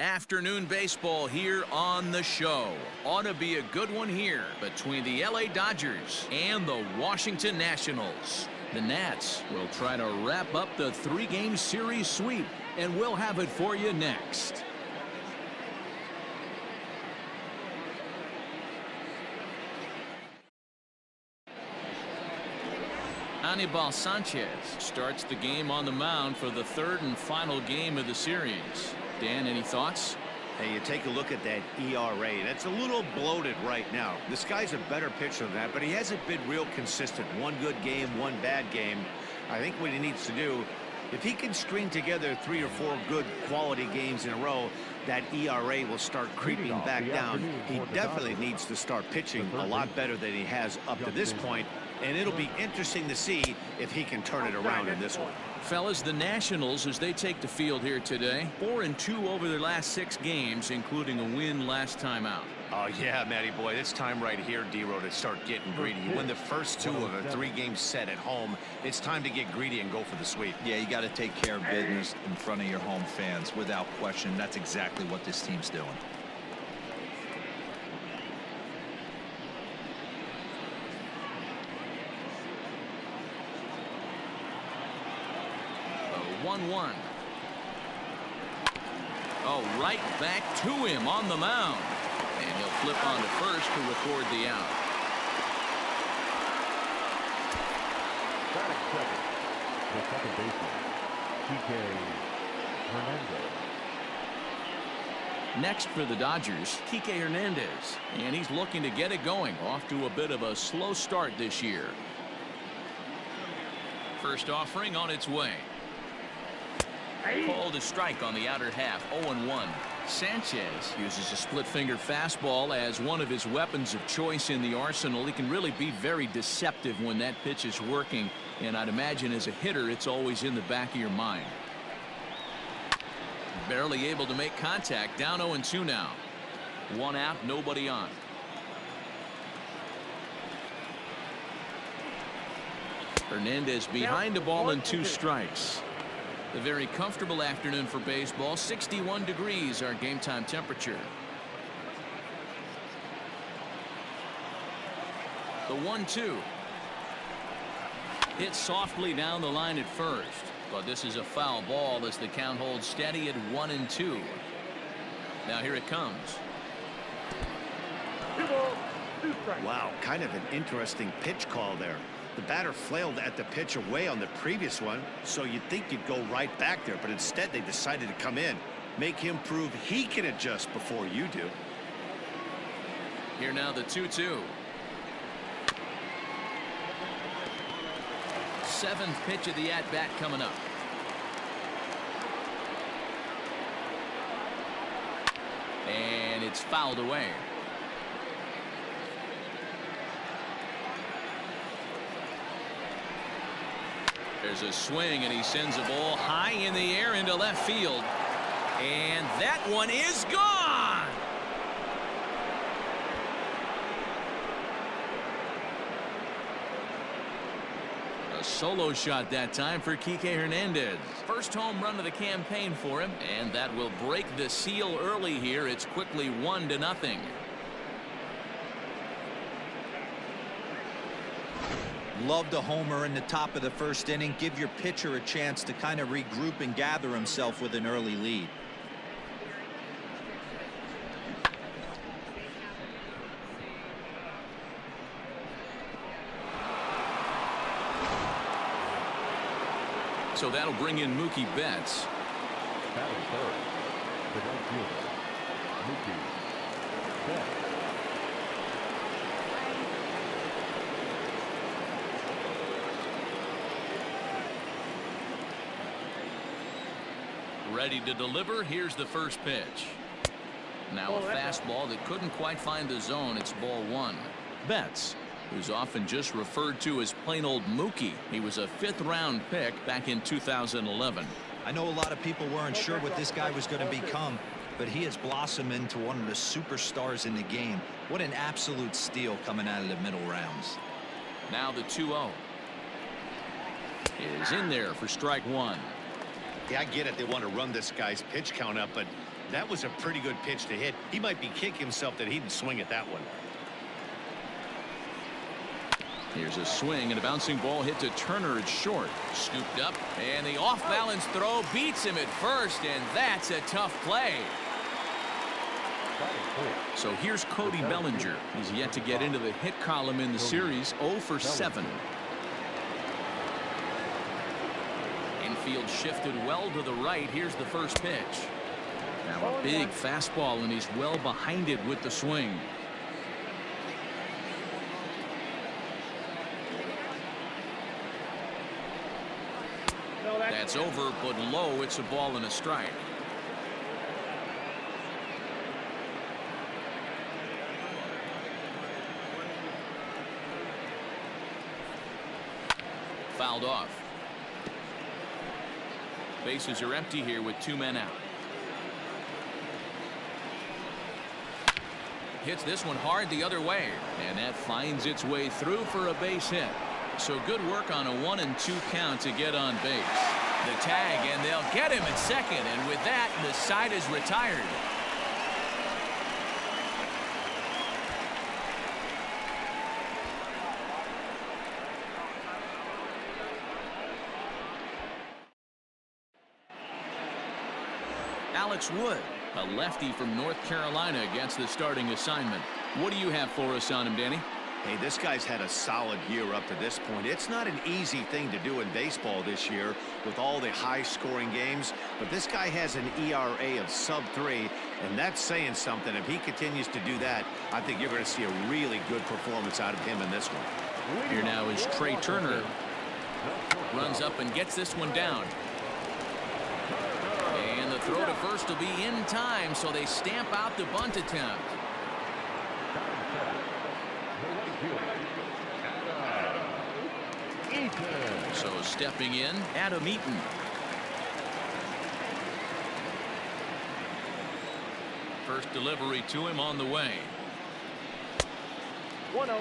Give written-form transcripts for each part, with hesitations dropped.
Afternoon baseball here on the show. Ought to be a good one here between the LA Dodgers and the Washington Nationals. The Nats will try to wrap up the three-game series sweep, and we'll have it for you next. Anibal Sanchez starts the game on the mound for the third and final game of the series. Dan, any thoughts? Hey, you take a look at that ERA. That's a little bloated right now. This guy's a better pitcher than that, but he hasn't been real consistent. One good game, one bad game. I think what he needs to do, if he can string together 3 or 4 good quality games in a row, that ERA will start creeping back down. He definitely needs to start pitching a lot better than he has up to this point, and it'll be interesting to see if he can turn it around in this one. Fellas, the Nationals, as they take the field here today, 4-2 over their last 6 games, including a win last time out. Oh, yeah, Matty boy, it's time right here, D-Row, to start getting greedy. You win the first 2 of a 3-game set at home. It's time to get greedy and go for the sweep. Yeah, you got to take care of business in front of your home fans, without question. That's exactly what this team's doing. The 1-1. Oh, right back to him on the mound. And he'll flip on to first to record the out. Batting second, the second baseman, Kike Hernandez. Next for the Dodgers, Kike Hernandez. And he's looking to get it going. Off to a bit of a slow start this year. First offering on its way. Called a strike on the outer half. 0-1. Sanchez uses a split-finger fastball as one of his weapons of choice in the arsenal. He can really be very deceptive when that pitch is working, and I'd imagine as a hitter it's always in the back of your mind. Barely able to make contact. Down 0-2 now. 1 out, nobody on. Hernandez behind the ball and 2 strikes. A very comfortable afternoon for baseball. 61 degrees our game time temperature. The 1-2. Hit softly down the line at first, but this is a foul ball as the count holds steady at 1-2. Now here it comes. Wow, kind of an interesting pitch call there. The batter flailed at the pitch away on the previous one, so you'd think you'd go right back there, but instead they decided to come in, make him prove he can adjust before you do. Here now the 2-2. 7th pitch of the at-bat coming up. And it's fouled away. There's a swing, and he sends a ball high in the air into left field. And that one is gone. A solo shot that time for Kike Hernandez. First home run of the campaign for him, and that will break the seal early here. It's quickly 1-0. Love the homer in the top of the first inning. Give your pitcher a chance to kind of regroup and gather himself with an early lead. So that'll bring in Mookie Betts. Batting third, the right fielder, Mookie Betts. Ready to deliver. Here's the first pitch. Now a fastball that couldn't quite find the zone. It's ball 1. Betts, who's often just referred to as plain old Mookie. He was a 5th-round pick back in 2011. I know a lot of people weren't sure what this guy was going to become, but he has blossomed into one of the superstars in the game. What an absolute steal coming out of the middle rounds. Now the 2-0 is in there for strike 1. Yeah, I get it. They want to run this guy's pitch count up, but That was a pretty good pitch to hit. He might be kicking himself that he didn't swing at that one. Here's a swing and a bouncing ball hit to Turner at short. Scooped up, and the off-balance throw beats him at first, and that's a tough play. So here's Cody Bellinger. He's yet to get into the hit column in the series, 0 for 7. Infield shifted well to the right. Here's the first pitch. Now a big fastball, and he's well behind it with the swing. That's over, but low. It's a ball and a strike. Fouled off. Bases are empty here with 2 men out. Hits this one hard the other way, and that finds its way through for a base hit. So good work on a 1-2 count to get on base. The tag, and they'll get him at second, and with that, the side is retired. Alex Wood, a lefty from North Carolina, against the starting assignment. What do you have for us on him, Danny? Hey, this guy's had a solid year up to this point. It's not an easy thing to do in baseball this year with all the high-scoring games, but this guy has an ERA of sub-3, and that's saying something. If he continues to do that, I think you're going to see a really good performance out of him in this one. Here now is Trey Turner. Runs up and gets this one down. And the throw to first will be in time, so they stamp out the bunt attempt. So stepping in, Adam Eaton. First delivery to him on the way. 1-0.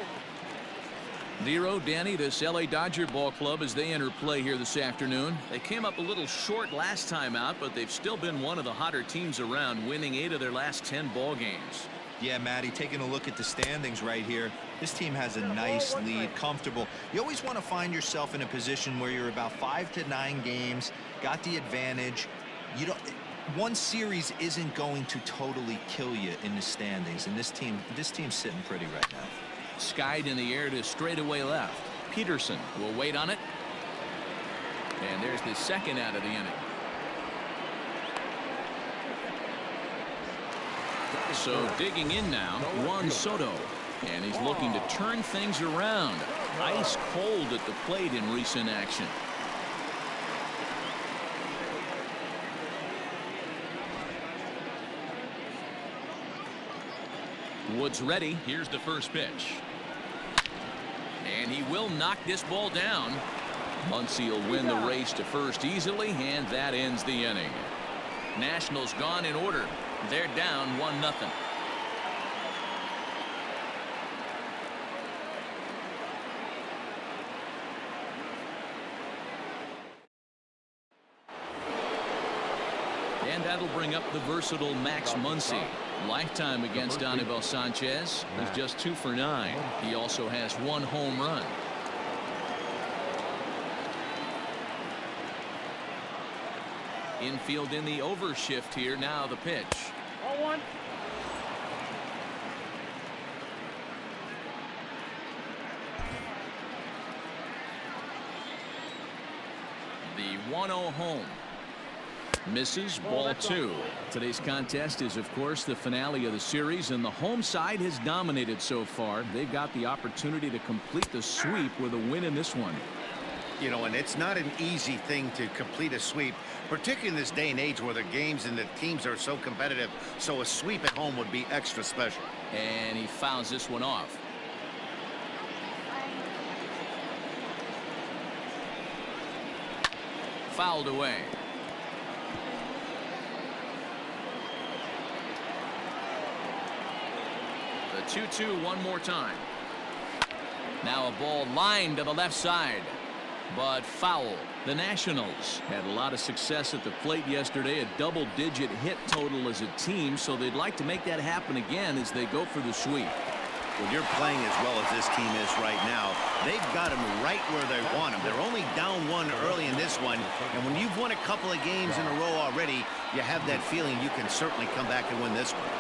0, Danny, this LA Dodger ball club as they enter play here this afternoon. They came up a little short last time out, but they've still been one of the hotter teams around, winning 8 of their last 10 ball games. Yeah, Matty, taking a look at the standings right here, this team has a nice lead, comfortable. You always want to find yourself in a position where you're about 5 to 9 games, got the advantage. You don't. One series isn't going to totally kill you in the standings, and this team's sitting pretty right now. Skied in the air to straightaway left. Peterson will wait on it. And there's the second out of the inning. So digging in now, Juan Soto. And he's looking to turn things around. Ice cold at the plate in recent action. Woods ready. Here's the first pitch. And he will knock this ball down. Muncy will win the race to first easily, and that ends the inning. Nationals gone in order. They're down 1-0. And that'll bring up the versatile Max Muncy. Lifetime against Anibal Sanchez. He's just 2 for 9. He also has 1 home run. Infield in the overshift here. Now the pitch. 0-1. The 1-0 home. Misses, ball 2. Today's contest is, of course, the finale of the series, and the home side has dominated so far. They've got the opportunity to complete the sweep with a win in this one. You know, and it's not an easy thing to complete a sweep, particularly in this day and age where the games and the teams are so competitive. So a sweep at home would be extra special. And he fouls this one off. Fouled away. The 2-2 one more time. Now a ball lined to the left side. but foul. The Nationals had a lot of success at the plate yesterday, a double-digit hit total as a team, so they'd like to make that happen again as they go for the sweep. When you're playing as well as this team is right now, they've got them right where they want them. They're only down one early in this one, and when you've won a couple of games in a row already, you have that feeling you can certainly come back and win this one.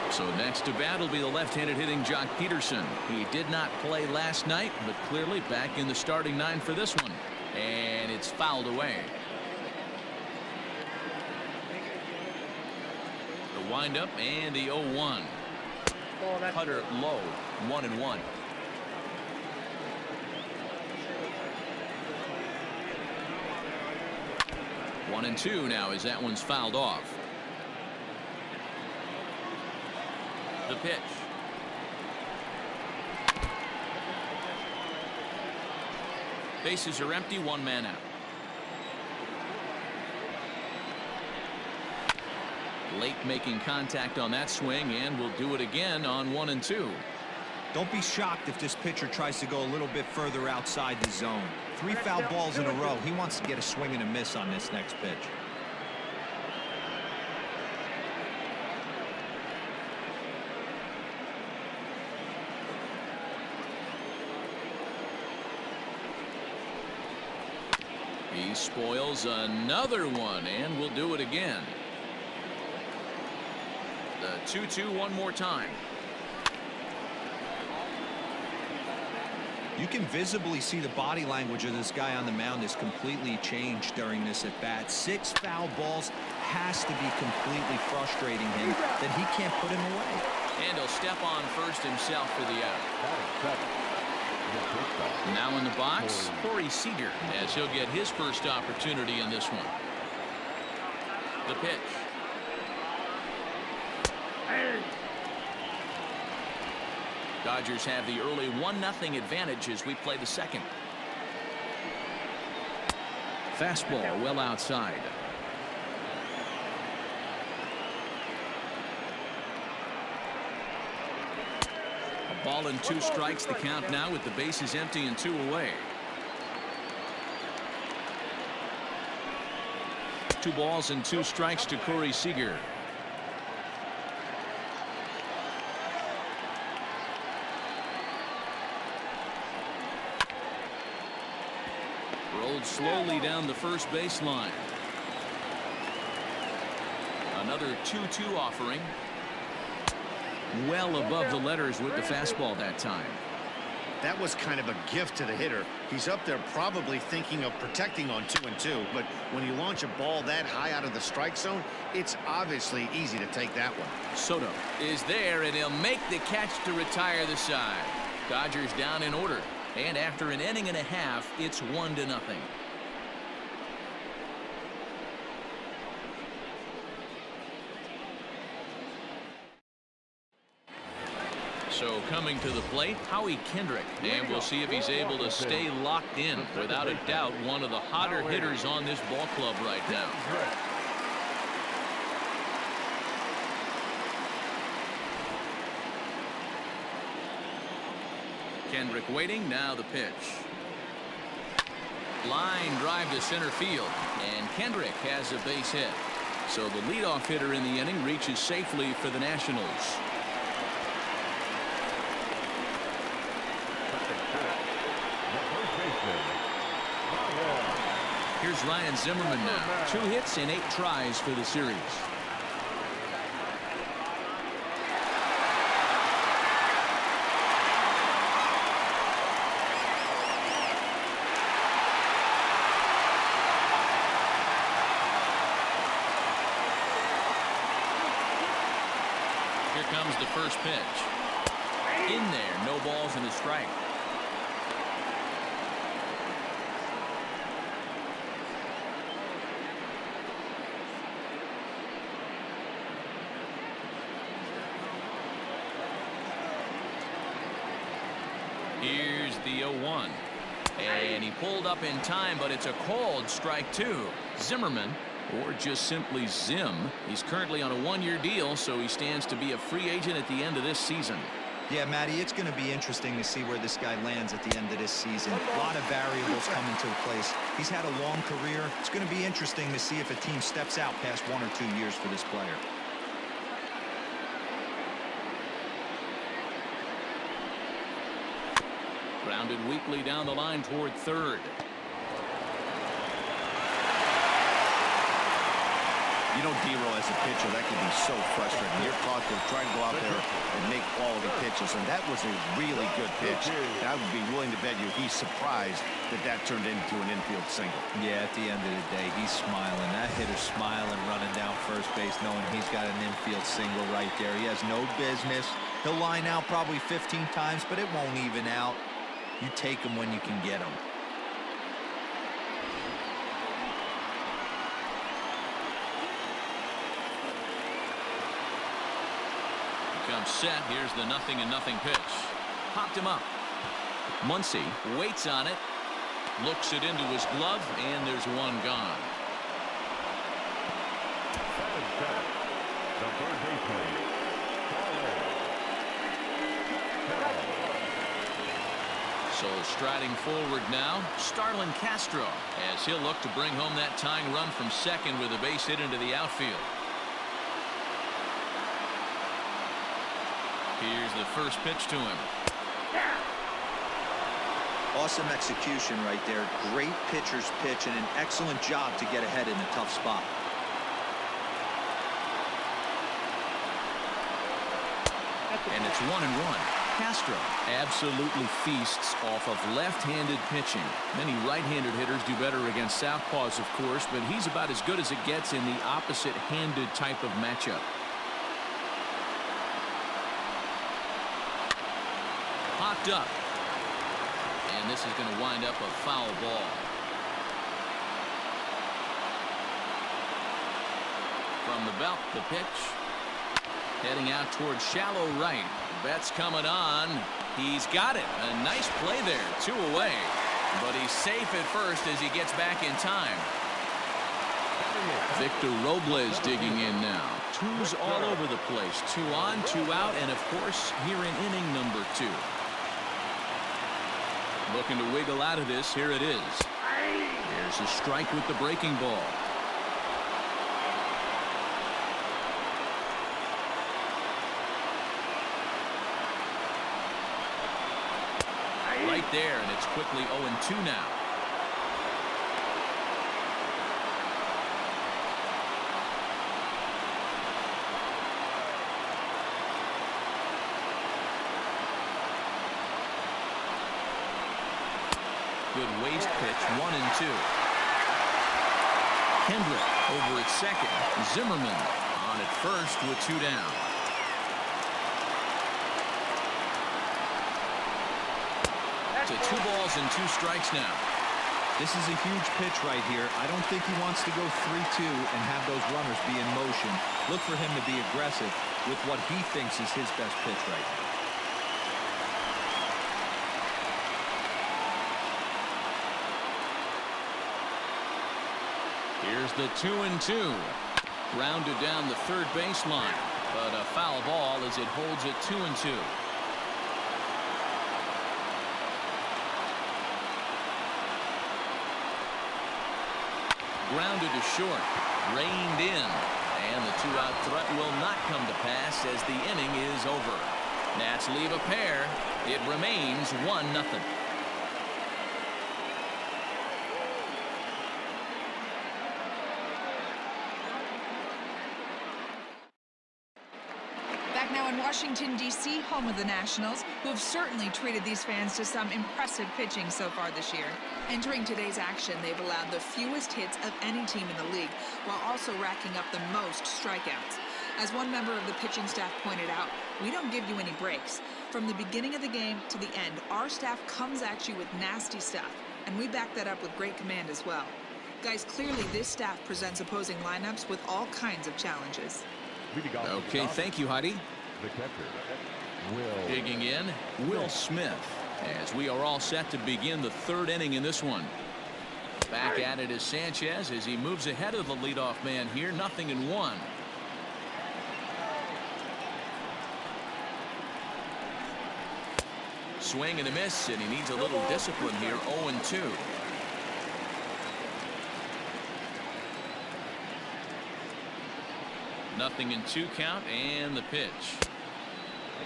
So next to bat will be the left-handed hitting Jock Peterson. He did not play last night, but clearly back in the starting nine for this one. And it's fouled away. The windup and the 0-1. Cutter low, 1-1. One and two now as that one's fouled off. The pitch. Bases are empty, one man out. Late making contact on that swing, and will do it again on 1 and 2. Don't be shocked if this pitcher tries to go a little bit further outside the zone. 3 foul balls in a row. He wants to get a swing and a miss on this next pitch. He spoils another one and will do it again. The 2-2 one more time. You can visibly see the body language of this guy on the mound is completely changed during this at bat. 6 foul balls has to be completely frustrating him that he can't put him away. And he'll step on first himself for the out. Now in the box, Corey Seager, as he'll get his first opportunity in this one. The pitch. Dodgers have the early 1-0 advantage as we play the second. Fastball well outside. A ball and 2 strikes, the count now with the bases empty and 2 away. 2 balls and 2 strikes to Corey Seager. Rolled slowly down the first baseline. Another 2-2 offering. Well above the letters with the fastball that time. That was kind of a gift to the hitter. He's up there probably thinking of protecting on 2-2, but when you launch a ball that high out of the strike zone, it's obviously easy to take that one. Soto is there, and he'll make the catch to retire the side. Dodgers down in order, and after an inning and a half, it's 1-0. So coming to the plate, Howie Kendrick, and we'll see if he's able to stay locked in. Without a doubt, one of the hotter hitters on this ball club right now. Kendrick waiting, now the pitch. Line drive to center field, and Kendrick has a base hit. So the leadoff hitter in the inning reaches safely for the Nationals. Here's Ryan Zimmerman now. 2 hits in 8 tries for the series. Here comes the first pitch. In there, no balls and a strike. Here's the 0-1. And he pulled up in time, but it's a called strike 2. Zimmerman, or just simply Zim, he's currently on a 1-year deal, so he stands to be a free agent at the end of this season. Yeah, Matty, it's going to be interesting to see where this guy lands at the end of this season. A lot of variables come into place. He's had a long career. It's going to be interesting to see if a team steps out past 1 or 2 years for this player. Grounded weakly down the line toward third. You know, D-Row, as a pitcher, that can be so frustrating. You're caught to try to go out there and make quality pitches, and that was a really good pitch. I would be willing to bet you he's surprised that that turned into an infield single. Yeah, at the end of the day, he's smiling. That hitter's smiling, running down first base, knowing he's got an infield single right there. He has no business. He'll line out probably 15 times, but it won't even out. You take him when you can get him. Comes set. Here's the 0-0 pitch. Popped him up. Muncy waits on it. Looks it into his glove, and there's one gone. The third baseman, So striding forward now, Starlin Castro, as he'll look to bring home that tying run from second with a base hit into the outfield. Here's the first pitch to him. Awesome execution right there. Great pitcher's pitch and an excellent job to get ahead in a tough spot. And it's 1-1. Castro absolutely feasts off of left-handed pitching. Many right-handed hitters do better against southpaws, of course, but he's about as good as it gets in the opposite-handed type of matchup. Popped up. And this is going to wind up a foul ball. From the belt, the pitch. Heading out towards shallow right. Betts coming on. He's got it. A nice play there. 2 away. But he's safe at first as he gets back in time. Victor Robles digging in now. 2's all over the place. 2 on, 2 out, and of course here in inning number 2. Looking to wiggle out of this. Here it is. Here's a strike with the breaking ball. Right there, and it's quickly 0-2 now. Good waist pitch, 1-2. Kendrick over at second. Zimmerman on at first with 2 down. To 2 balls and 2 strikes now. This is a huge pitch right here. I don't think he wants to go 3-2 and have those runners be in motion. Look for him to be aggressive with what he thinks is his best pitch right now. Here's the 2-2. Rounded down the third baseline, but a foul ball as it holds it 2-2. Grounded to short, reined in, and the 2-out threat will not come to pass as the inning is over. Nats leave a pair. It remains 1-0. Back now in Washington, D.C., home of the Nationals, who have certainly treated these fans to some impressive pitching so far this year. Entering today's action, they've allowed the fewest hits of any team in the league, while also racking up the most strikeouts. As one member of the pitching staff pointed out, we don't give you any breaks. From the beginning of the game to the end, our staff comes at you with nasty stuff, and we back that up with great command as well. Guys, clearly this staff presents opposing lineups with all kinds of challenges. Okay, thank you, Heidi. the catcher, Will. Digging in, Will Smith, as we are all set to begin the 3rd inning in this one. Back at it is Sanchez as he moves ahead of the leadoff man here, 0-1. Swing and a miss, and he needs a little discipline here. 0-2. Nothing in 2 count, and the pitch.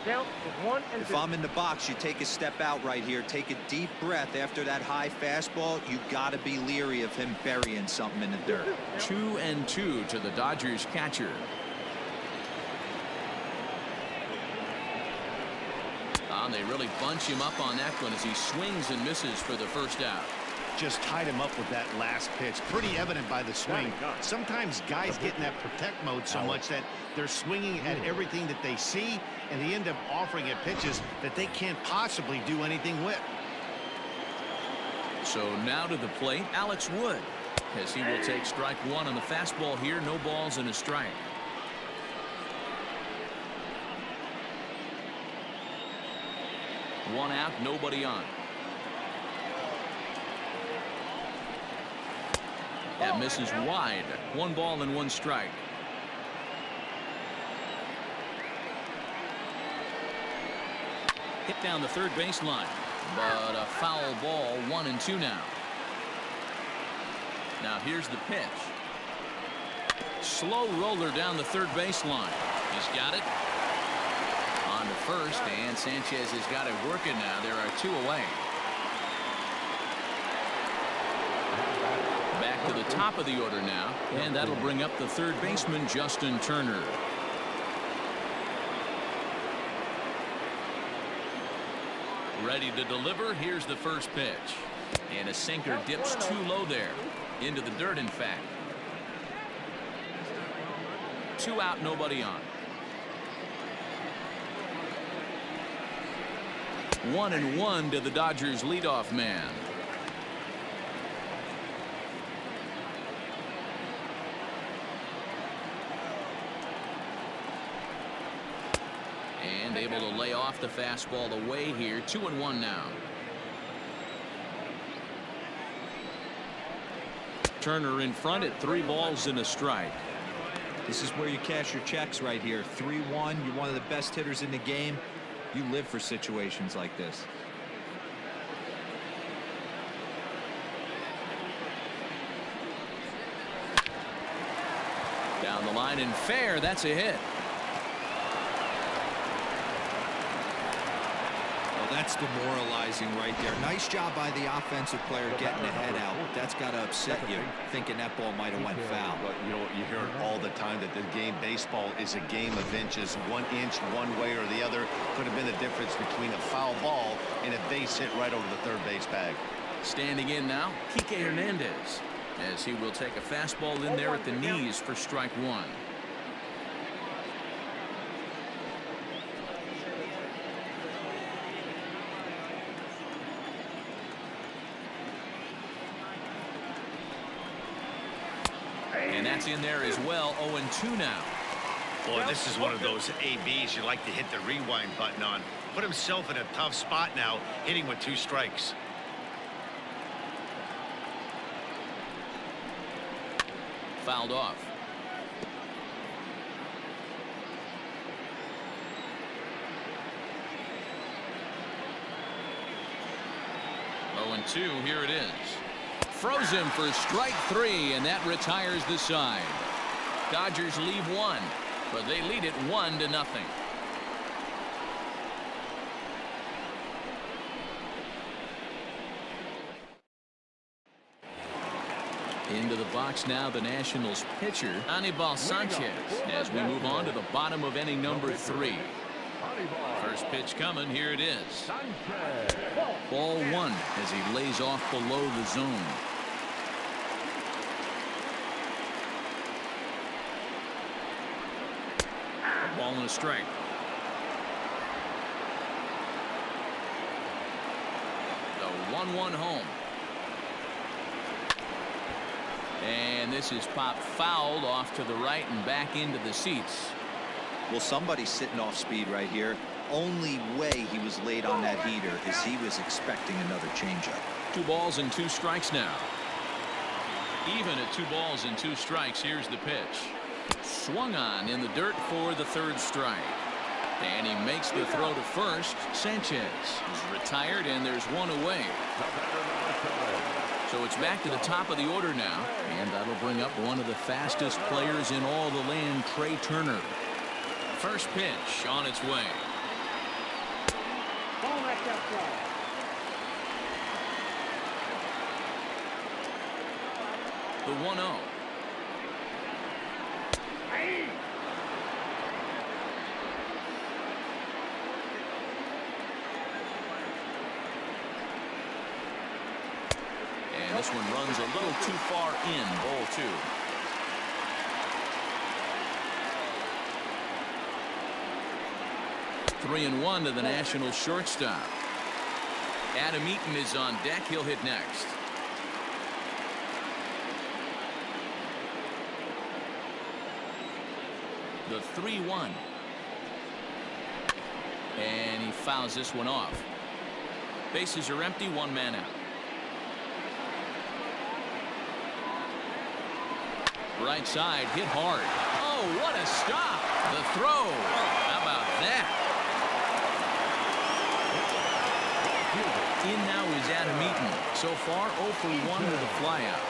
If I'm in the box, you take a step out right here. Take a deep breath after that high fastball. You got to be leery of him burying something in the dirt. 2-2 to the Dodgers catcher. They really bunch him up on that one as he swings and misses for the first out. Just tied him up with that last pitch. Pretty evident by the swing. Sometimes guys get in that protect mode so much that they're swinging at everything that they see, and they end up offering it pitches that they can't possibly do anything with. So now to the plate, Alex Wood, as he will take strike 1 on the fastball here. No balls and a strike. One out, nobody on. That misses wide. 1 ball and 1 strike. Hit down the third baseline, but a foul ball. 1-2 now. Now here's the pitch. Slow roller down the third baseline. He's got it. On to first, and Sanchez has got it working now. There are 2 away. Back to the top of the order now, and that'll bring up the third baseman, Justin Turner. Ready to deliver. Here's the first pitch. And a sinker dips too low there. Into the dirt, in fact. 2 out, nobody on. 1-1 to the Dodgers leadoff man. And able to lay off the fastball away here. 2-1 now. Turner in front at 3 balls and a strike. This is where you cash your checks right here. 3-1. You're one of the best hitters in the game. You live for situations like this. Down the line and fair. That's a hit. Well, that's demoralizing right there. Nice job by the offensive player getting the head out. That's got to upset you, thinking that ball might have went foul. But you know, you hear it all the time that the game baseball is a game of inches. 1 inch one way or the other could have been the difference between a foul ball and a base hit right over the third base bag. Standing in now, Kike Hernandez, as he will take a fastball in there at the knees for strike 1. And that's in there as well. 0-2 now. Boy, this is one of those ABs you like to hit the rewind button on. Put himself in a tough spot now, hitting with 2 strikes. Fouled off. Oh, and 2. Here it is. Froze him for strike 3, and that retires the side. Dodgers leave 1, but they lead it 1-0. Into the box now, the Nationals pitcher, Anibal Sanchez, as we move on to the bottom of inning number 3. First pitch coming. Here it is. Ball 1 as he lays off below the zone. A ball and a strike. The 1-1 home. And this is popped fouled off to the right and back into the seats. Well, somebody's sitting off speed right here. Only way he was late on that heater is he was expecting another changeup. 2 balls and 2 strikes now. Even at 2 balls and 2 strikes. Here's the pitch. Swung on in the dirt for the 3rd strike. And he makes the throw to first. Sanchez is retired, and there's one away. So it's back to the top of the order now, and that'll bring up one of the fastest players in all the land, Trey Turner. First pitch on its way. The 1-0. And this one runs a little too far in. Ball 2. Three and 1 to the Nationals shortstop. Adam Eaton is on deck. He'll hit next. The 3-1. And he fouls this one off. Bases are empty, one man out. Right side, hit hard. Oh, what a stop. The throw. How about that? In now is Adam Eaton. So far, 0 for 1 with a flyout.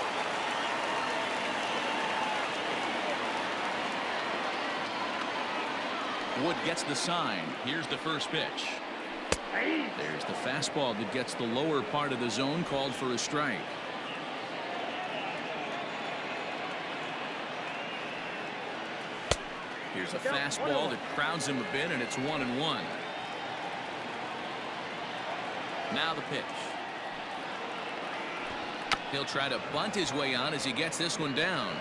Wood gets the sign. Here's the first pitch. There's the fastball that gets the lower part of the zone, called for a strike. Here's a fastball that crowds him a bit, and it's 1-1. Now the pitch. He'll try to bunt his way on as he gets this one down.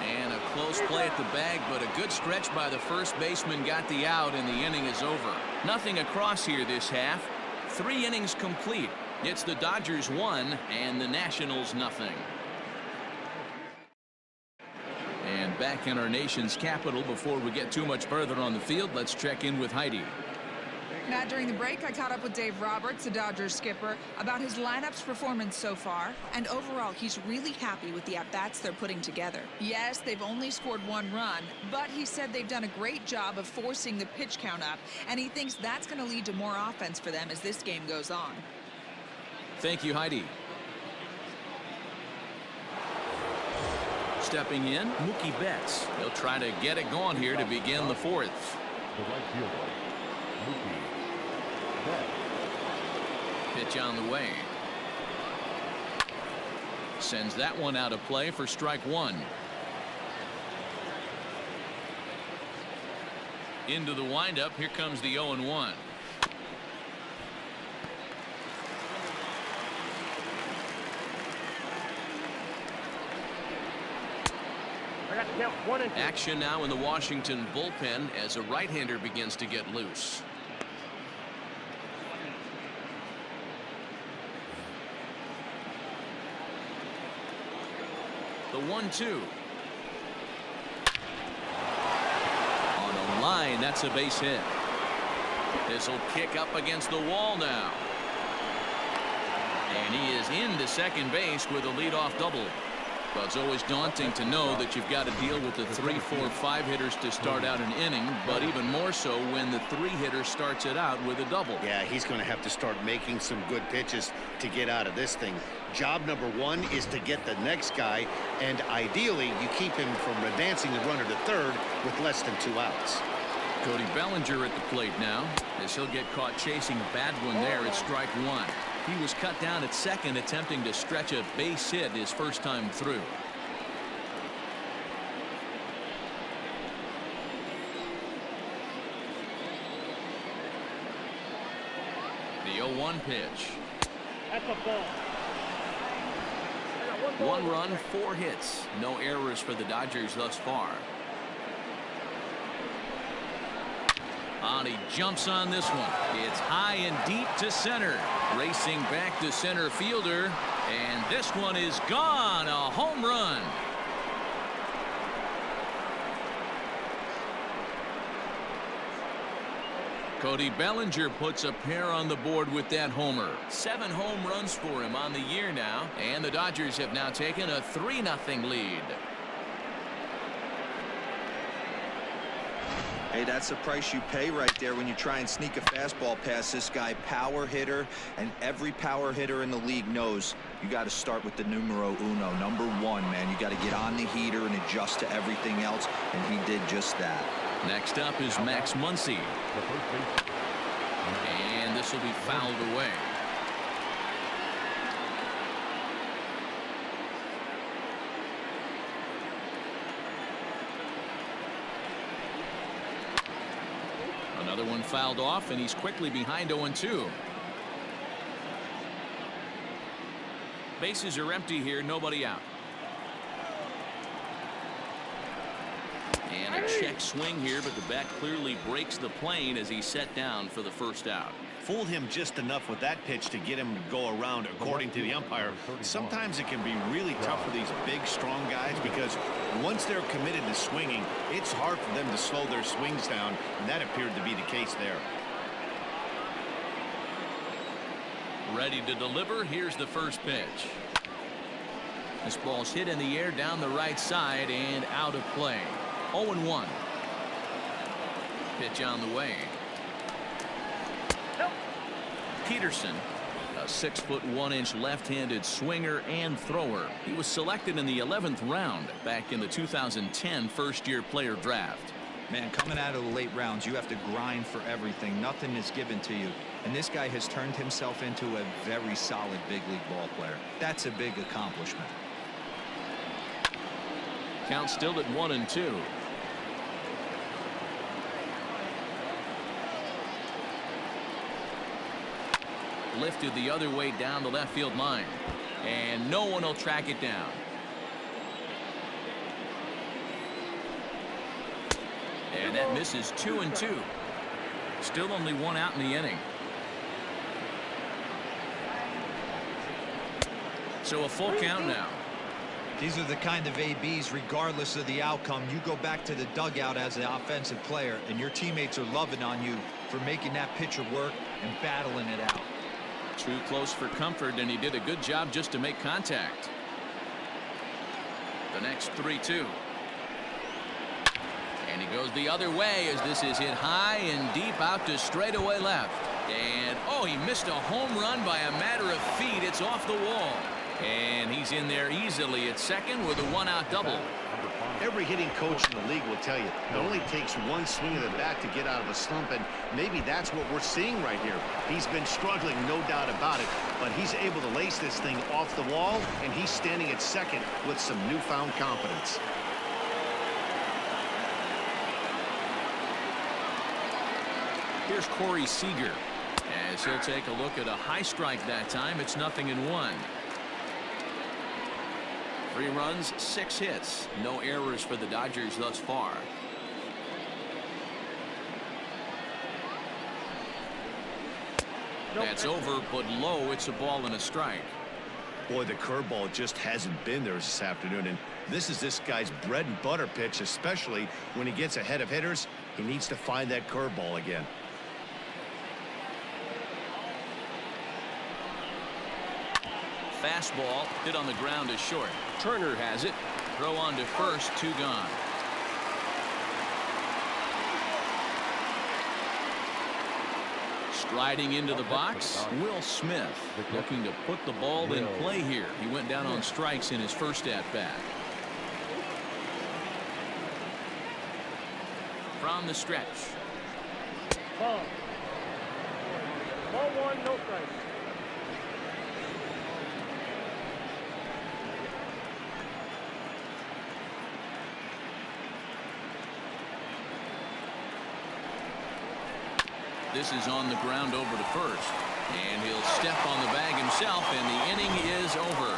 And a close play at the bag, but a good stretch by the first baseman got the out, and the inning is over. Nothing across here this half. 3 innings complete. It's the Dodgers 1 and the Nationals nothing. And back in our nation's capital, before we get too much further on the field, let's check in with Heidi. Matt, during the break, I caught up with Dave Roberts, the Dodgers skipper, about his lineup's performance so far, and overall, he's really happy with the at-bats they're putting together. Yes, they've only scored 1 run, but he said they've done a great job of forcing the pitch count up, and he thinks that's going to lead to more offense for them as this game goes on. Thank you, Heidi. Stepping in, Mookie Betts. He'll try to get it going here to begin the 4th. The right fielder, Mookie Betts. Pitch on the way. Sends that one out of play for strike 1. Into the windup. Here comes the 0-1. Action now in the Washington bullpen as a right-hander begins to get loose. The 1-2. On a line, that's a base hit. This will kick up against the wall now. And he is into second base with a leadoff double. Well, it's always daunting to know that you've got to deal with the 3, 4, 5 hitters to start out an inning, but even more so when the 3 hitter starts it out with a double. Yeah, he's going to have to start making some good pitches to get out of this thing. Job number 1 is to get the next guy, and ideally you keep him from advancing the runner to third with less than 2 outs. Cody Bellinger at the plate now, as he'll get caught chasing a bad one there at strike 1. He was cut down at second, attempting to stretch a base hit his first time through. The 0-1 pitch. That's a ball. 1 run, 4 hits. No errors for the Dodgers thus far. And he jumps on this one. It's high and deep to center. Racing back to center fielder. And this one is gone. A home run. Cody Bellinger puts a pair on the board with that homer. 7 home runs for him on the year now. And the Dodgers have now taken a 3-0 lead. Hey, that's the price you pay right there when you try and sneak a fastball past this guy. Power hitter, and every power hitter in the league knows you got to start with the numero uno, number one, man. You got to get on the heater and adjust to everything else, and he did just that. Next up is Max Muncy. And this will be fouled away. Another one fouled off, and he's quickly behind 0-2. Bases are empty here, nobody out. And a check swing here, but the bat clearly breaks the plane as he's set down for the first out. Fooled him just enough with that pitch to get him to go around, according to the umpire. Sometimes it can be really tough for these big, strong guys because once they're committed to swinging, it's hard for them to slow their swings down, and that appeared to be the case there. Ready to deliver. Here's the first pitch. This ball's hit in the air down the right side and out of play. 0-1. Pitch on the way. Peterson, a 6'1" left-handed swinger and thrower. He was selected in the 11th round back in the 2010 first-year player draft. Man, coming out of the late rounds, you have to grind for everything. Nothing is given to you. And this guy has turned himself into a very solid big league ball player. That's a big accomplishment. Count still at 1-2. Lifted the other way down the left field line, and no one will track it down. And that misses 2-2. Still only one out in the inning. So a full count now. These are the kind of ABs, regardless of the outcome. You go back to the dugout as an offensive player, and your teammates are loving on you for making that pitcher work and battling it out. Too close for comfort, and he did a good job just to make contact. The next 3-2. And he goes the other way as this is hit high and deep out to straightaway left. And, oh, he missed a home run by a matter of feet. It's off the wall. And he's in there easily at second with a one-out double. Every hitting coach in the league will tell you it only takes one swing of the bat to get out of a slump, and maybe that's what we're seeing right here. He's been struggling, no doubt about it, but he's able to lace this thing off the wall, and he's standing at second with some newfound confidence. Here's Corey Seager as he'll take a look at a high strike that time. It's 0-1. 3 runs, 6 hits. No errors for the Dodgers thus far. That's over, but low. It's a ball and a strike. Boy, the curveball just hasn't been there this afternoon, and this is this guy's bread and butter pitch, especially when he gets ahead of hitters. He needs to find that curveball again. Fastball hit on the ground is short. Turner has it. Throw on to first, 2 gone. Striding into the box, Will Smith looking to put the ball in play here. He went down on strikes in his first at-bat. From the stretch. Ball 1, no strikes. This is on the ground over to first, and he'll step on the bag himself, and the inning is over.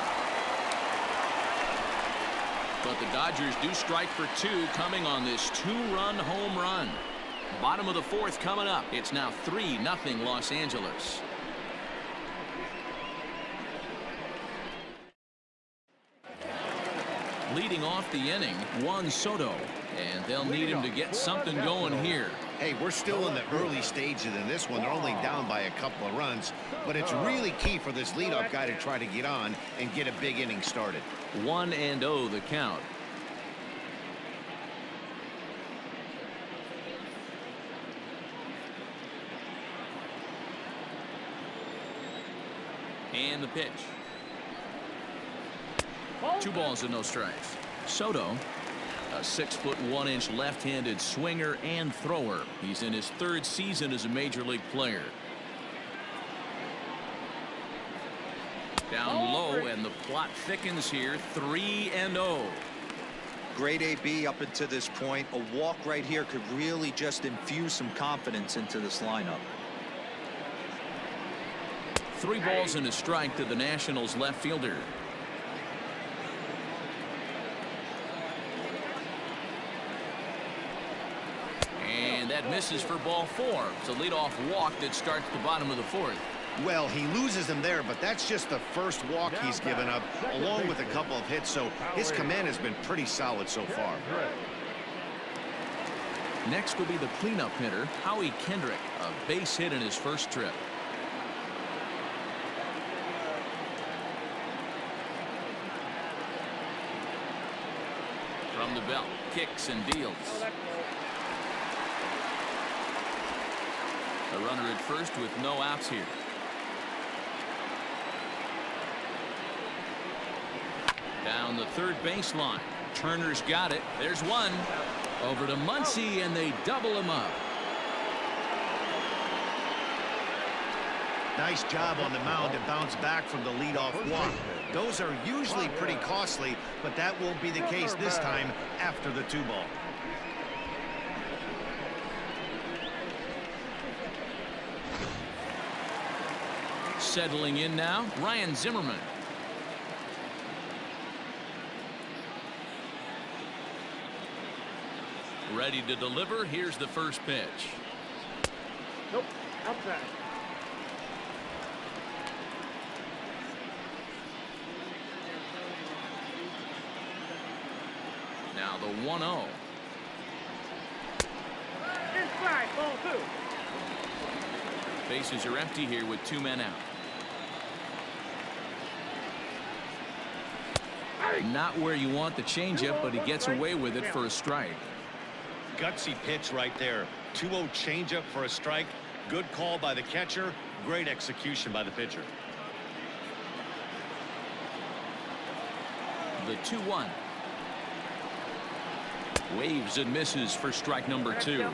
But the Dodgers do strike for 2 coming on this 2-run home run. Bottom of the 4th coming up. It's now 3-0 Los Angeles. Leading off the inning, Juan Soto, and they'll need him to get something going here. Hey, we're still in the early stages in this one. They're only down by a couple of runs, but it's really key for this leadoff guy to try to get on and get a big inning started. 1-0 the count. And the pitch. 2 balls and no strikes. Soto, a 6'1" left-handed swinger and thrower. He's in his 3rd season as a major league player. Down low, and the plot thickens here. 3-0. Great AB up until this point. A walk right here could really just infuse some confidence into this lineup. 3 balls and a strike to the Nationals left fielder. And that misses for ball 4. It's a leadoff walk that starts the bottom of the 4th. Well, he loses him there, but that's just the first walk he's given up, along with a couple of hits, so his command has been pretty solid so far. Next will be the cleanup hitter, Howie Kendrick, a base hit in his first trip. From the belt, kicks and deals. A runner at first with no outs here. Down the 3rd baseline. Turner's got it. There's one. Over to Muncy, and they double him up. Nice job on the mound to bounce back from the leadoff walk. Those are usually pretty costly, but that won't be the case this time after the 2-ball. Settling in now, Ryan Zimmerman. Ready to deliver. Here's the first pitch. Nope, outside. Now the 1-0. Inside, ball 2. Bases are empty here with 2 men out. Not where you want the changeup, but he gets away with it for a strike. Gutsy pitch right there. 2-0 changeup for a strike. Good call by the catcher. Great execution by the pitcher. The 2-1. Waves and misses for strike number 2. 2-2.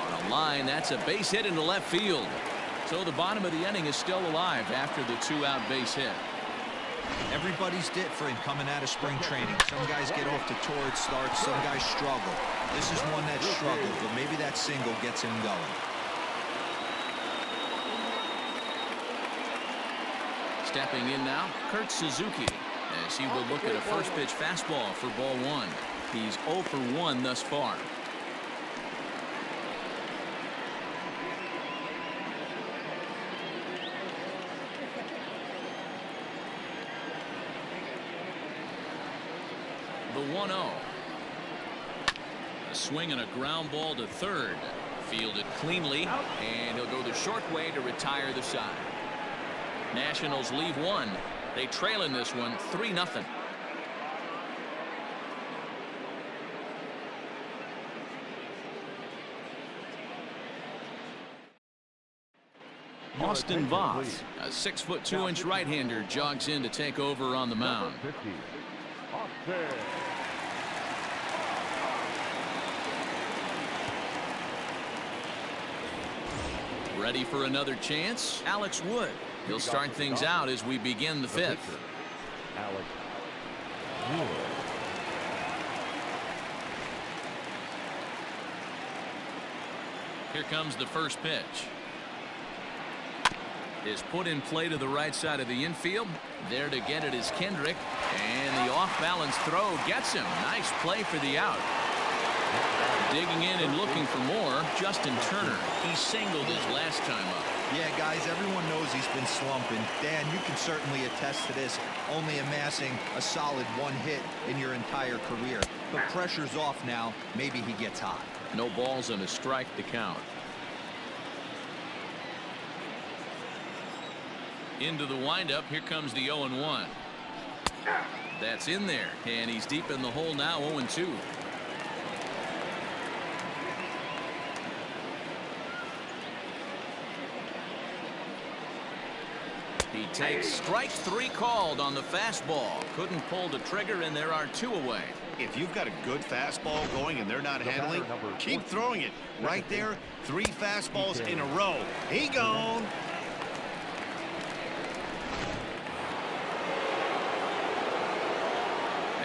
On a line, that's a base hit into left field. So the bottom of the inning is still alive after the 2-out base hit. Everybody's different coming out of spring training. Some guys get off to torrid starts. Some guys struggle. This is one that struggled, but maybe that single gets him going. Stepping in now, Kurt Suzuki, as he will look at a first pitch fastball for ball 1. He's 0 for 1 thus far. The 1-0. A swing and a ground ball to 3rd. Fielded cleanly, and he'll go the short way to retire the side. Nationals leave 1. They trail in this one 3-0. Austin Voth, a 6'2" right-hander, jogs in to take over on the mound. Ready for another chance? Alex Wood. He'll start things out as we begin the 5th. Alex Wood. Here comes the first pitch. Is put in play to the right side of the infield. There to get it is Kendrick, and the off-balance throw gets him. Nice play for the out. Digging in and looking for more, Justin Turner. He singled his last time up. Yeah, guys, everyone knows he's been slumping. Dan, you can certainly attest to this, only amassing a solid 1 hit in your entire career. But pressure's off now. Maybe he gets hot. No balls and a strike to count. Into the windup. Here comes the 0-1. That's in there, and he's deep in the hole now, 0-2. He takes strike 3 called on the fastball. Couldn't pull the trigger, and there are 2 away. If you've got a good fastball going and they're not handling, keep throwing it. Right there, 3 fastballs in a row. He gone.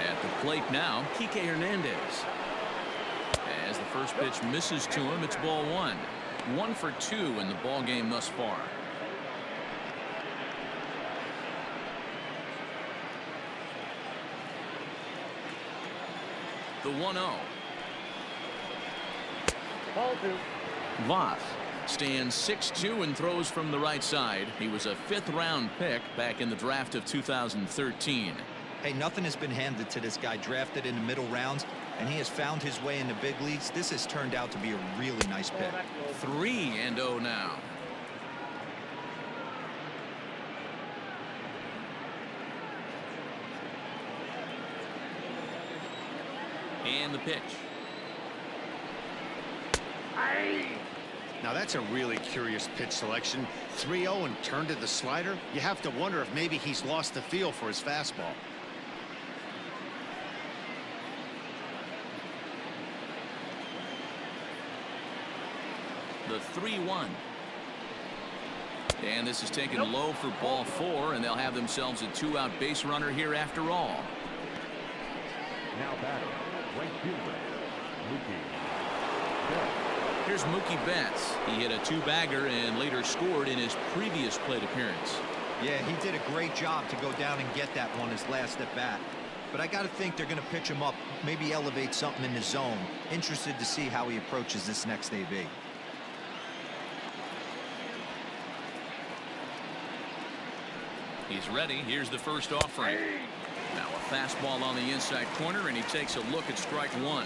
At the plate now, Kike Hernandez. As the first pitch misses to him, it's ball 1. 1 for 2 in the ball game thus far. The 1-0. Ball 2. Voth stands 6'2" and throws from the right side. He was a 5th-round pick back in the draft of 2013. Hey, nothing has been handed to this guy. Drafted in the middle rounds, and he has found his way in the big leagues. This has turned out to be a really nice pick. 3-0 now. And the pitch. Now that's a really curious pitch selection. 3-0 and turned to the slider. You have to wonder if maybe he's lost the feel for his fastball. The 3-1. And this is taken low for ball 4, and they'll have themselves a 2-out base runner here after all. Now batter, right fielder, Mookie. Here's Mookie Betts. He hit a 2-bagger and later scored in his previous plate appearance. Yeah, he did a great job to go down and get that one his last at bat. But I got to think they're going to pitch him up, maybe elevate something in the zone. Interested to see how he approaches this next AB. He's ready. Here's the first offering. Now a fastball on the inside corner, and he takes a look at strike 1.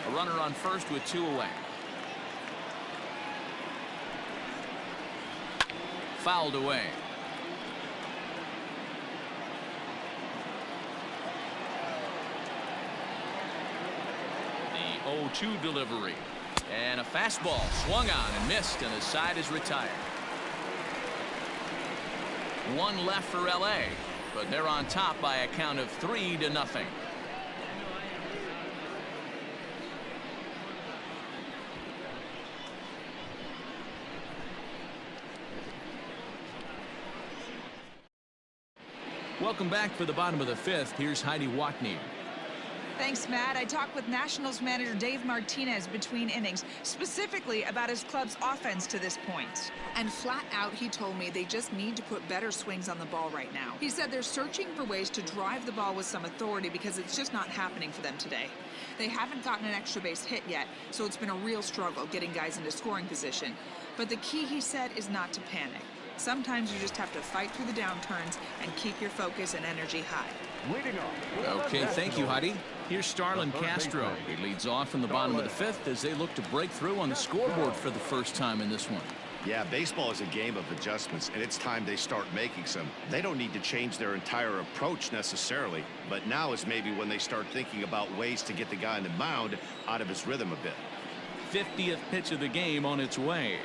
A runner on first with 2 away. Fouled away. The 0-2 delivery. And a fastball swung on and missed, and the side is retired. 1 left for LA, but they're on top by a count of 3-0. Welcome back for the bottom of the 5th. Here's Heidi Watney. Thanks, Matt. I talked with Nationals manager Dave Martinez between innings, specifically about his club's offense to this point. And flat out, he told me they just need to put better swings on the ball right now. He said they're searching for ways to drive the ball with some authority because it's just not happening for them today. They haven't gotten an extra base hit yet, so it's been a real struggle getting guys into scoring position. But the key, he said, is not to panic. Sometimes you just have to fight through the downturns and keep your focus and energy high. Okay, thank you, Heidi. Here's Starlin Castro. He leads off in the bottom of the 5th as they look to break through on the scoreboard for the first time in this one. Yeah, baseball is a game of adjustments, and it's time they start making some. They don't need to change their entire approach necessarily, but now is maybe when they start thinking about ways to get the guy on the mound out of his rhythm a bit. 50th pitch of the game on its way.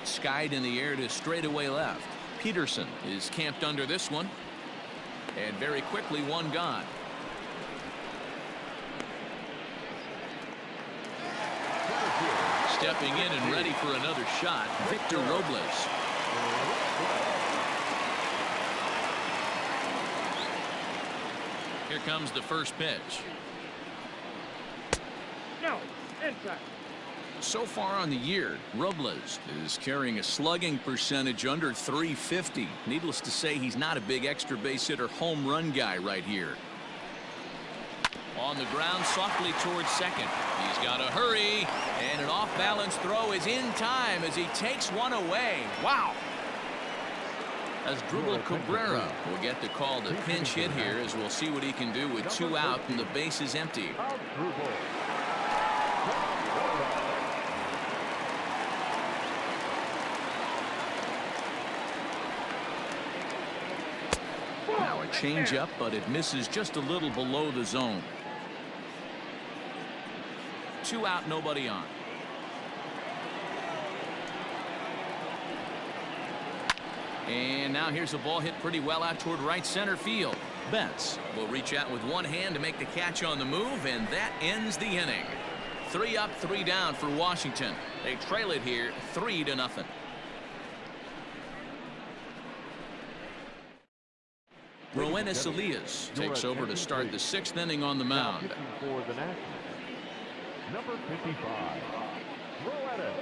Skied in the air to straightaway left. Peterson is camped under this one. And very quickly, 1 gone. Stepping in and ready for another shot, Victor Robles. Here comes the first pitch. No, inside. So far on the year, Robles is carrying a slugging percentage under 350. Needless to say, he's not a big extra base hitter home run guy right here. On the ground softly towards second. He's got to hurry, and an off-balance throw is in time as he takes one away. Wow. As Drupal Cabrera will get the call to pinch hit here, as we'll see what he can do with 2 out and the base is empty. changeup, but it misses just a little below the zone. 2 out, nobody on. And now here's a ball hit pretty well out toward right center field. Betts will reach out with one hand to make the catch on the move, and that ends the inning. 3 up, 3 down for Washington. They trail it here 3-0. Roenis Elias takes over to start the 6th inning on the mound. For the Nationals, number 55, Roenis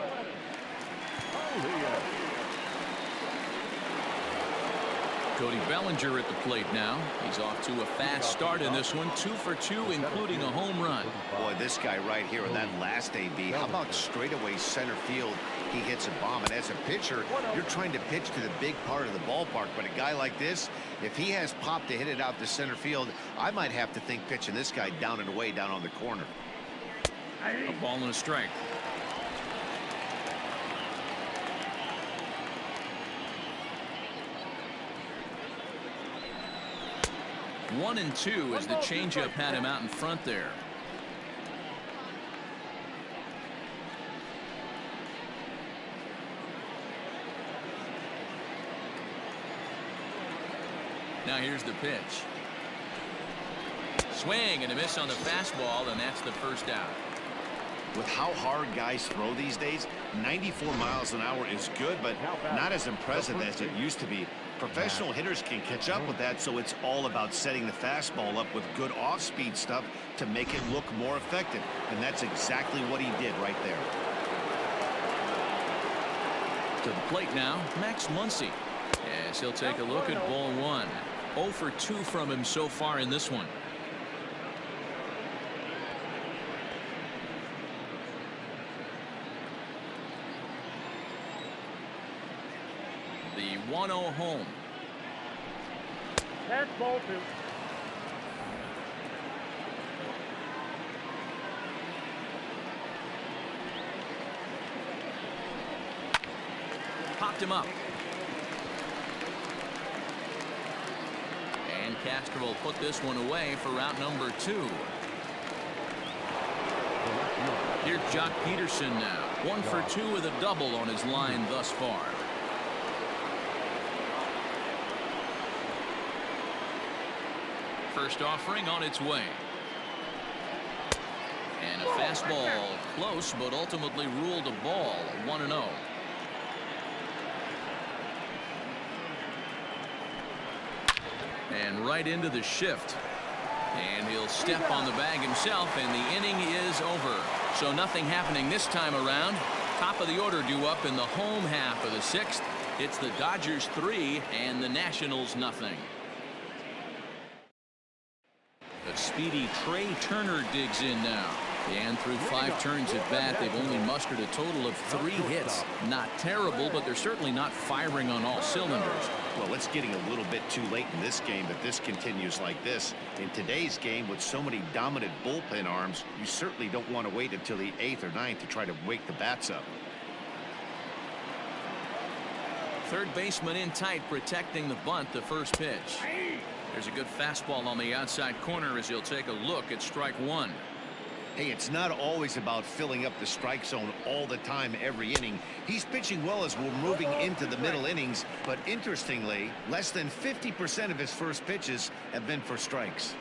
Elias. Cody Bellinger at the plate now. He's off to a fast start in this one. 2 for 2, including a home run. Boy, this guy right here in that last AB, how about straightaway center field? He hits a bomb, and as a pitcher, you're trying to pitch to the big part of the ballpark, but a guy like this, if he has pop to hit it out to center field, I might have to think pitching this guy down and away down on the corner. A ball and a strike. One and 2 as the changeup had him out in front there. Now here's the pitch. Swing and a miss on the fastball, and that's the first out. With how hard guys throw these days, 94 miles an hour is good, but not as impressive as it used to be. Professional hitters can catch up with that, so it's all about setting the fastball up with good off-speed stuff to make it look more effective, and that's exactly what he did right there. To the plate now, Max Muncy. Yes, he'll take a look at ball 1. 0 for 2 from him so far in this one. The 1-0 home. That's ball 2. Popped him up. And Castro will put this one away for route number 2. Here's Jock Peterson now. 1 for 2 with a double on his line thus far. First offering on its way. And a fastball close, but ultimately ruled a ball. 1-0. And right into the shift. And he'll step on the bag himself, and the inning is over. So nothing happening this time around. Top of the order due up in the home half of the 6th. It's the Dodgers 3 and the Nationals nothing. The speedy Trey Turner digs in now. And through 5 turns at bat, they've only mustered a total of 3 hits. Not terrible, but they're certainly not firing on all cylinders. Well, it's getting a little bit too late in this game if this continues like this. In today's game, with so many dominant bullpen arms, you certainly don't want to wait until the 8th or 9th to try to wake the bats up. Third baseman in tight, protecting the bunt. The first pitch. There's a good fastball on the outside corner as he'll take a look at strike 1. Hey, it's not always about filling up the strike zone all the time every inning. He's pitching well as we're moving into the middle innings, but interestingly, less than 50% of his first pitches have been for strikes.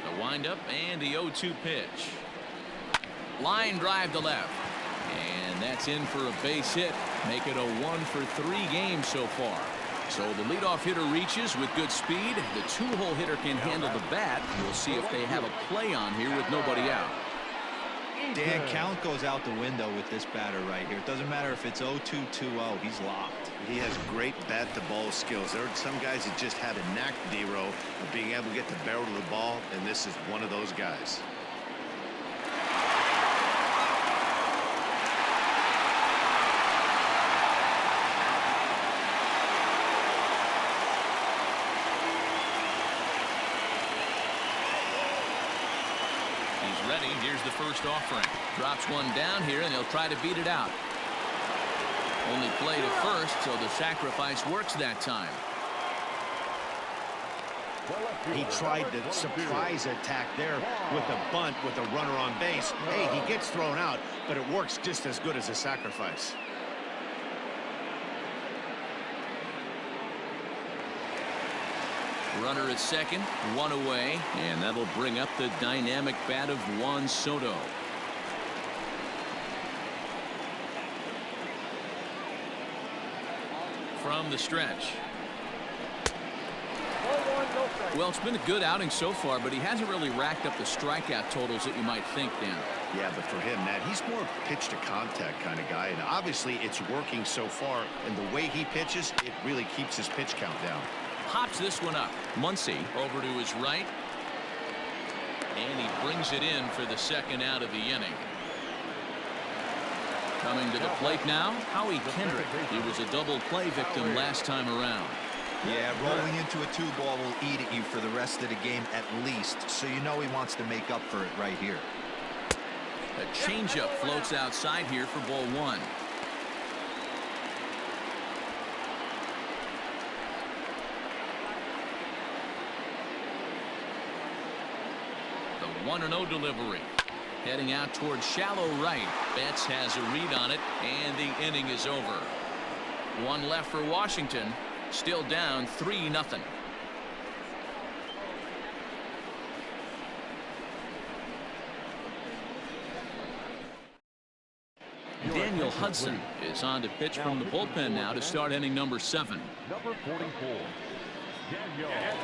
The windup and the 0-2 pitch. Line drive to left. And that's in for a base hit. Make it a 1 for 3 game so far. So the leadoff hitter reaches with good speed. The 2-hole hitter can handle the bat. We'll see if they have a play on here with nobody out. Dan, count goes out the window with this batter right here. It doesn't matter if it's 0-2, 2-0. He's locked. He has great bat-to-ball skills. There are some guys that just have a knack, D-Row, of being able to get the barrel of the ball, and this is one of those guys. He's ready. Here's the first offering. Drops one down here, and they'll try to beat it out. Only play to first, so the sacrifice works that time. He tried the surprise attack there with a bunt with a runner on base. Hey, he gets thrown out, but it works just as good as a sacrifice. Runner at second, one away, and that'll bring up the dynamic bat of Juan Soto. From the stretch. Well, it's been a good outing so far, but he hasn't really racked up the strikeout totals that you might think, Dan. Yeah, but for him, Matt, he's more pitch to contact kind of guy, and obviously it's working so far, and the way he pitches, it really keeps his pitch count down. Pops this one up. Muncy over to his right, and he brings it in for the second out of the inning. Coming to the plate now, Howie Kendrick. He was a double play victim last time around. Yeah, rolling into a 2-ball will eat at you for the rest of the game at least, so you know he wants to make up for it right here. A changeup floats outside here for ball one. The 1-0 delivery. Heading out towards shallow right. Betts has a read on it, and the inning is over. One left for Washington. Still down 3-0. Daniel Hudson is on to pitch from the bullpen now to start inning number 7. Number 44, Daniel Hudson.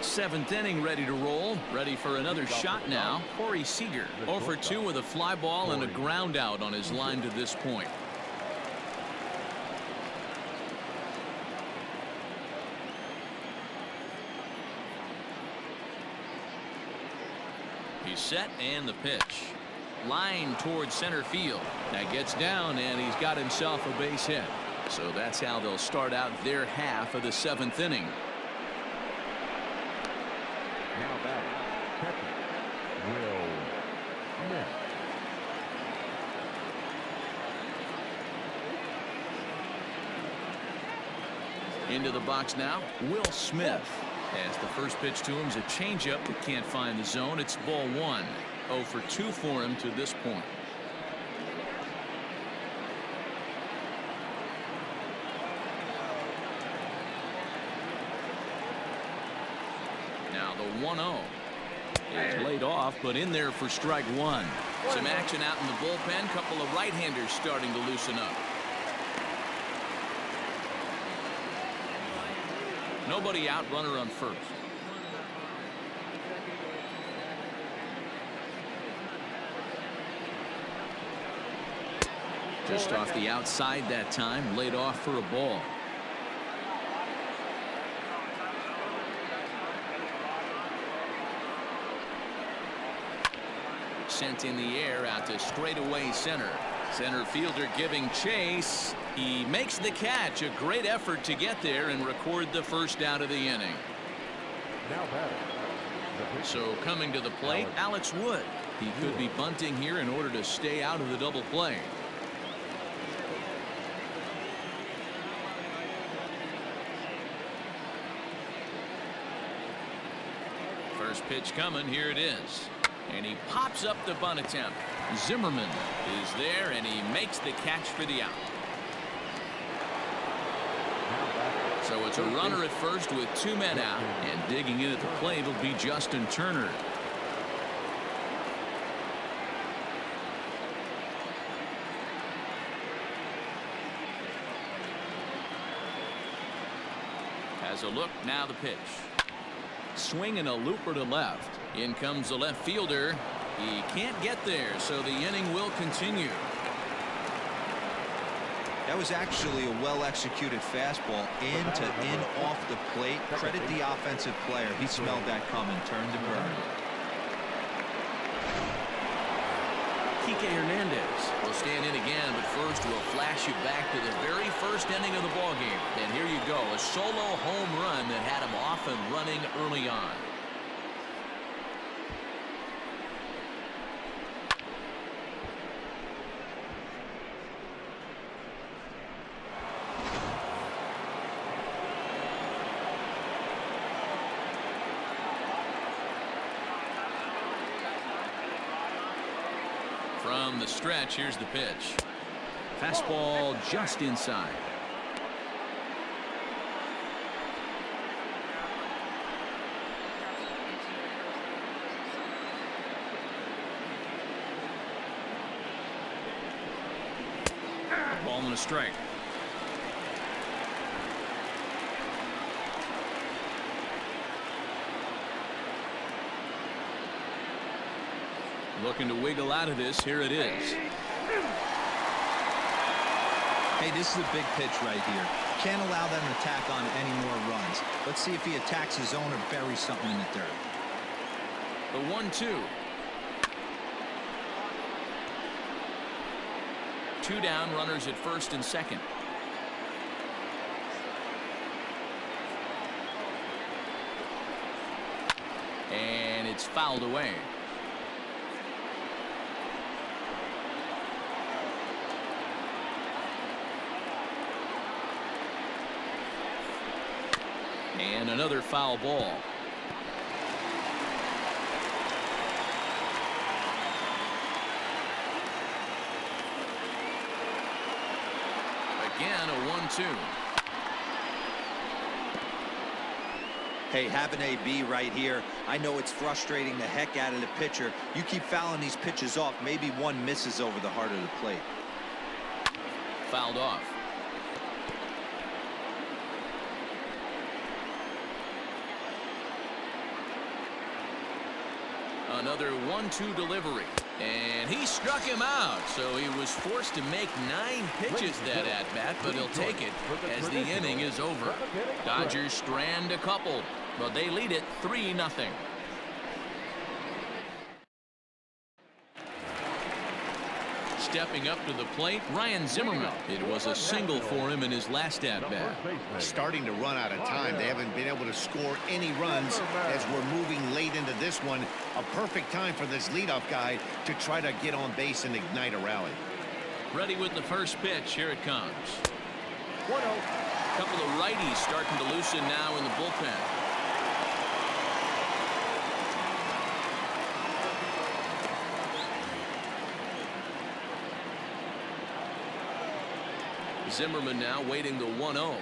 Seventh inning, ready to roll. Ready for another shot now. Corey Seager 0 for 2 with a fly ball and a ground out on his line to this point. He's set, and the pitch. Line towards center field. That gets down, and he's got himself a base hit. So that's how they'll start out their half of the 7th inning. Now back, catcher, Will Smith. Into the box now, Will Smith. As the first pitch to him is a changeup that can't find the zone. It's ball 1. 0 for 2 for him to this point. Now the 1-0 is laid off, but in there for strike 1. Some action out in the bullpen. Couple of right-handers starting to loosen up. Nobody out, runner on first. Just off the outside that time, laid off for a ball. Sent in the air out to straightaway center. Center fielder giving chase. He makes the catch. A great effort to get there and record the first out of the inning. Now batting. So coming to the plate, Alex Wood. He could be bunting here in order to stay out of the double play. First pitch coming. Here it is. And he pops up the bunt attempt. Zimmerman is there, and he makes the catch for the out. So it's a runner at first with 2 men out, and digging in at the plate will be Justin Turner. Has a look, now the pitch. Swing and a looper to left. In comes the left fielder. He can't get there, so the inning will continue. That was actually a well-executed fastball in off the plate. Credit the offensive player. He smelled that coming, turned and burned. Kike Hernandez will stand in again, but first we'll flash you back to the very first inning of the ballgame. And here you go, a solo home run that had him off and running early on. Down the stretch, here's the pitch. Fastball just inside. Ball and a strike. Looking to wiggle out of this. Here it is. Hey, this is a big pitch right here. Can't allow them to tack on any more runs. Let's see if he attacks his zone or buries something in the dirt. The 1-2. 2 down, runners at first and second. And it's fouled away. And another foul ball. Again, a 1-2. Hey, have an AB right here. I know it's frustrating the heck out of the pitcher. You keep fouling these pitches off, maybe one misses over the heart of the plate. Fouled off. Another 1-2 delivery. And he struck him out, so he was forced to make 9 pitches that at-bat, but he'll take it as the inning is over. Dodgers strand a couple, but they lead it 3-0. Stepping up to the plate, Ryan Zimmerman. It was a single for him in his last at-bat. Starting to run out of time. They haven't been able to score any runs as we're moving late into this one. A perfect time for this leadoff guy to try to get on base and ignite a rally. Ready with the first pitch. Here it comes. Couple of righties starting to loosen now in the bullpen. Zimmerman now waiting the 1-0.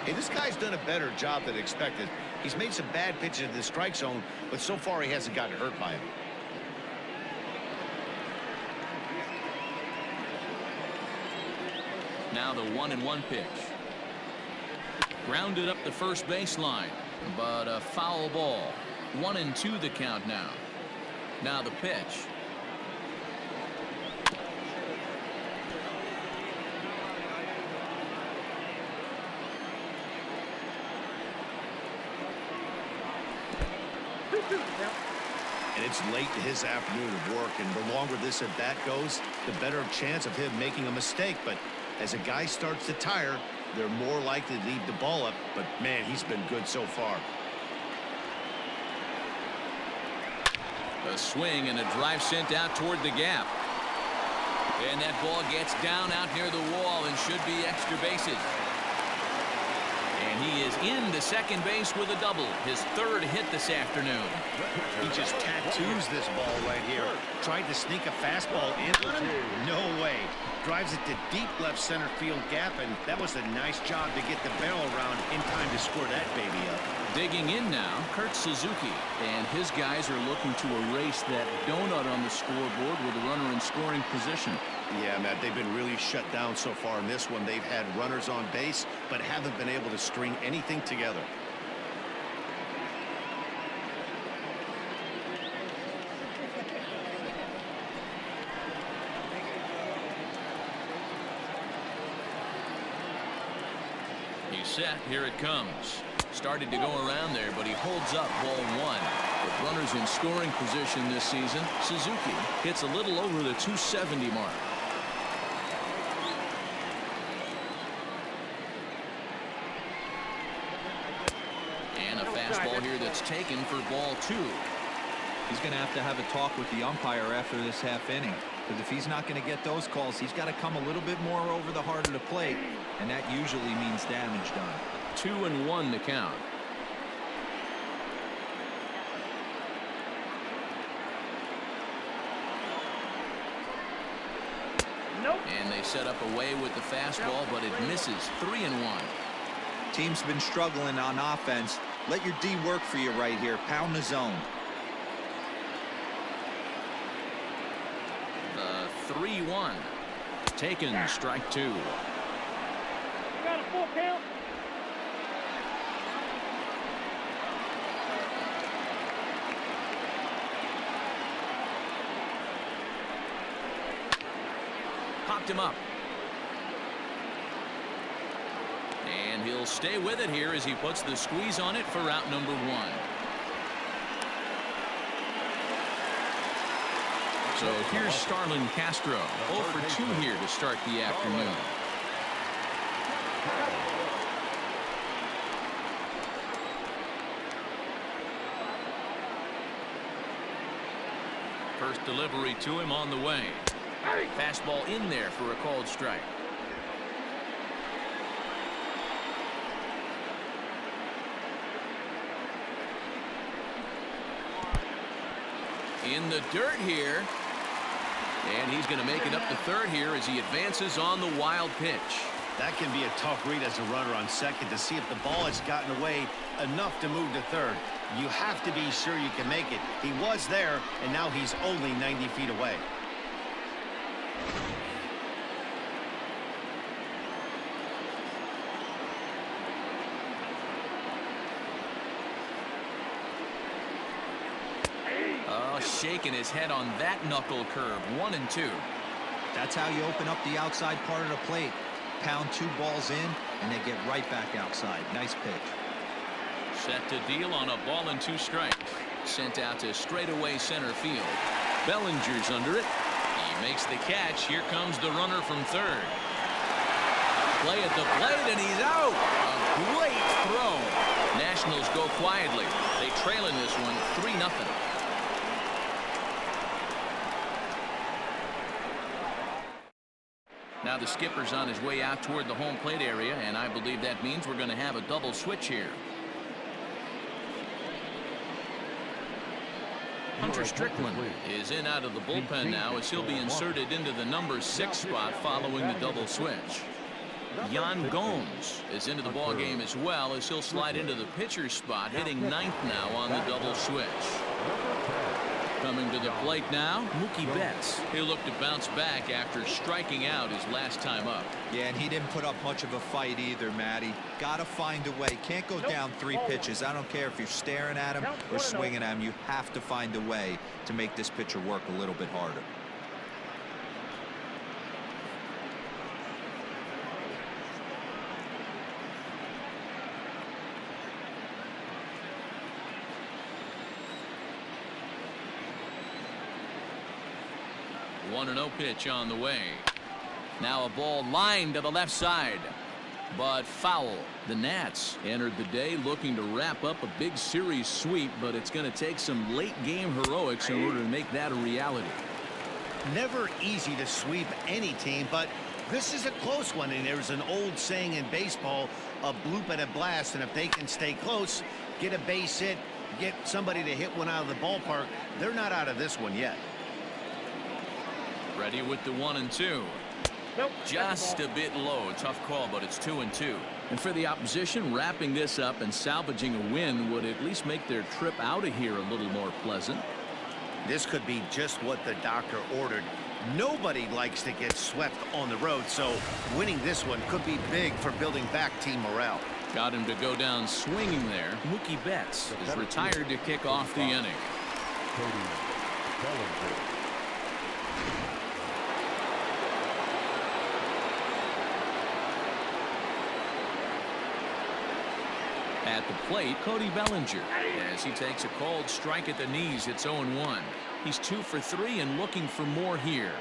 Hey, this guy's done a better job than expected. He's made some bad pitches in the strike zone, but so far he hasn't gotten hurt by him. Now the 1-1 pitch. Grounded up the first baseline, but a foul ball. 1-2 the count now. Now the pitch. And it's late in his afternoon of work, and the longer this at bat goes, the better chance of him making a mistake. But as a guy starts to tire, they're more likely to leave the ball up. But man, he's been good so far. A swing and a drive sent out toward the gap. And that ball gets down out near the wall and should be extra bases. And he is into second base with a double, his 3rd hit this afternoon. He just tattoos this ball right here. Tried to sneak a fastball in on him. No way. Drives it to deep left center field gap, and that was a nice job to get the barrel around in time to score that baby up. Digging in now, Kurt Suzuki. And his guys are looking to erase that donut on the scoreboard with a runner in scoring position. Yeah, Matt, they've been really shut down so far in this one. They've had runners on base, but haven't been able to string anything together. He's set. Here it comes. Started to go around there, but he holds up ball 1. With runners in scoring position this season, Suzuki hits a little over the 270 mark. And a fastball here that's taken for ball 2. He's going to have a talk with the umpire after this half inning, because if he's not going to get those calls, he's got to come a little bit more over the heart of the plate, and that usually means damage done. 2-1 the count. And they set up away with the fastball, but it misses. 3-1. Team's been struggling on offense. Let your D work for you right here. Pound the zone. The 3-1. Taken, strike 2. You got a full count. Popped him up. And he'll stay with it here as he puts the squeeze on it for out number 1. So here's Starlin Castro, 0 for 2 here to start the afternoon. First delivery to him on the way. Fastball in there for a called strike. In the dirt here. And he's going to make it up to third here as he advances on the wild pitch. That can be a tough read as a runner on second to see if the ball has gotten away enough to move to third. You have to be sure you can make it. He was there, and now he's only 90 feet away. Oh, shaking his head on that knuckle curve. 1-2. That's how you open up the outside part of the plate. Pound 2 balls in, and they get right back outside. Nice pitch. Set to deal on a ball and 2 strikes. Sent out to straightaway center field. Bellinger's under it. He makes the catch. Here comes the runner from third. Play at the plate, and he's out. A great throw. Nationals go quietly. They trail in this one 3-0. Now the skipper's on his way out toward the home plate area, and I believe that means we're going to have a double switch here. Hunter Strickland is in out of the bullpen now as he'll be inserted into the number 6 spot following the double switch. Yan Gomes is into the ball game as well as he'll slide into the pitcher's spot, hitting 9th now on the double switch. Coming to the plate now, Mookie Betts. He'll look to bounce back after striking out his last time up. Yeah, and he didn't put up much of a fight either, Matty. Got to find a way. Can't go down 3 pitches. I don't care if you're staring at him or swinging at him. You have to find a way to make this pitcher work a little bit harder. One 1-0 pitch on the way. Now a ball lined to the left side, but foul. The Nats entered the day looking to wrap up a big series sweep, but it's going to take some late game heroics in order to make that a reality. Never easy to sweep any team, but this is a close one, and there's an old saying in baseball, a bloop and a blast, and if they can stay close, get a base hit, get somebody to hit one out of the ballpark, they're not out of this one yet. Ready with the 1-2. Nope. Just a bit low. Tough call, but it's 2-2. And for the opposition, wrapping this up and salvaging a win would at least make their trip out of here a little more pleasant. This could be just what the doctor ordered. Nobody likes to get swept on the road, so winning this one could be big for building back team morale. Got him to go down swinging there. Mookie Betts is retired to kick off the inning. At the plate, Cody Bellinger, as he takes a called strike at the knees. It's 0-1. He's 2 for 3 and looking for more here.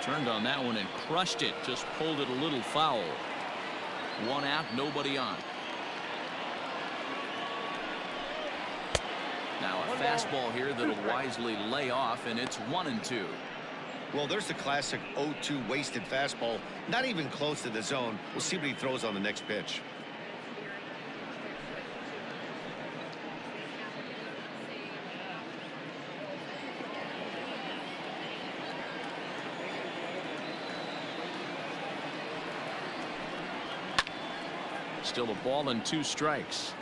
Turned on that one and crushed it. Just pulled it a little foul. 1 out, nobody on. Now a fastball here that'll wisely lay off, and it's 1-2. Well, there's the classic 0-2 wasted fastball. Not even close to the zone. We'll see what he throws on the next pitch. Still a ball and 2 strikes.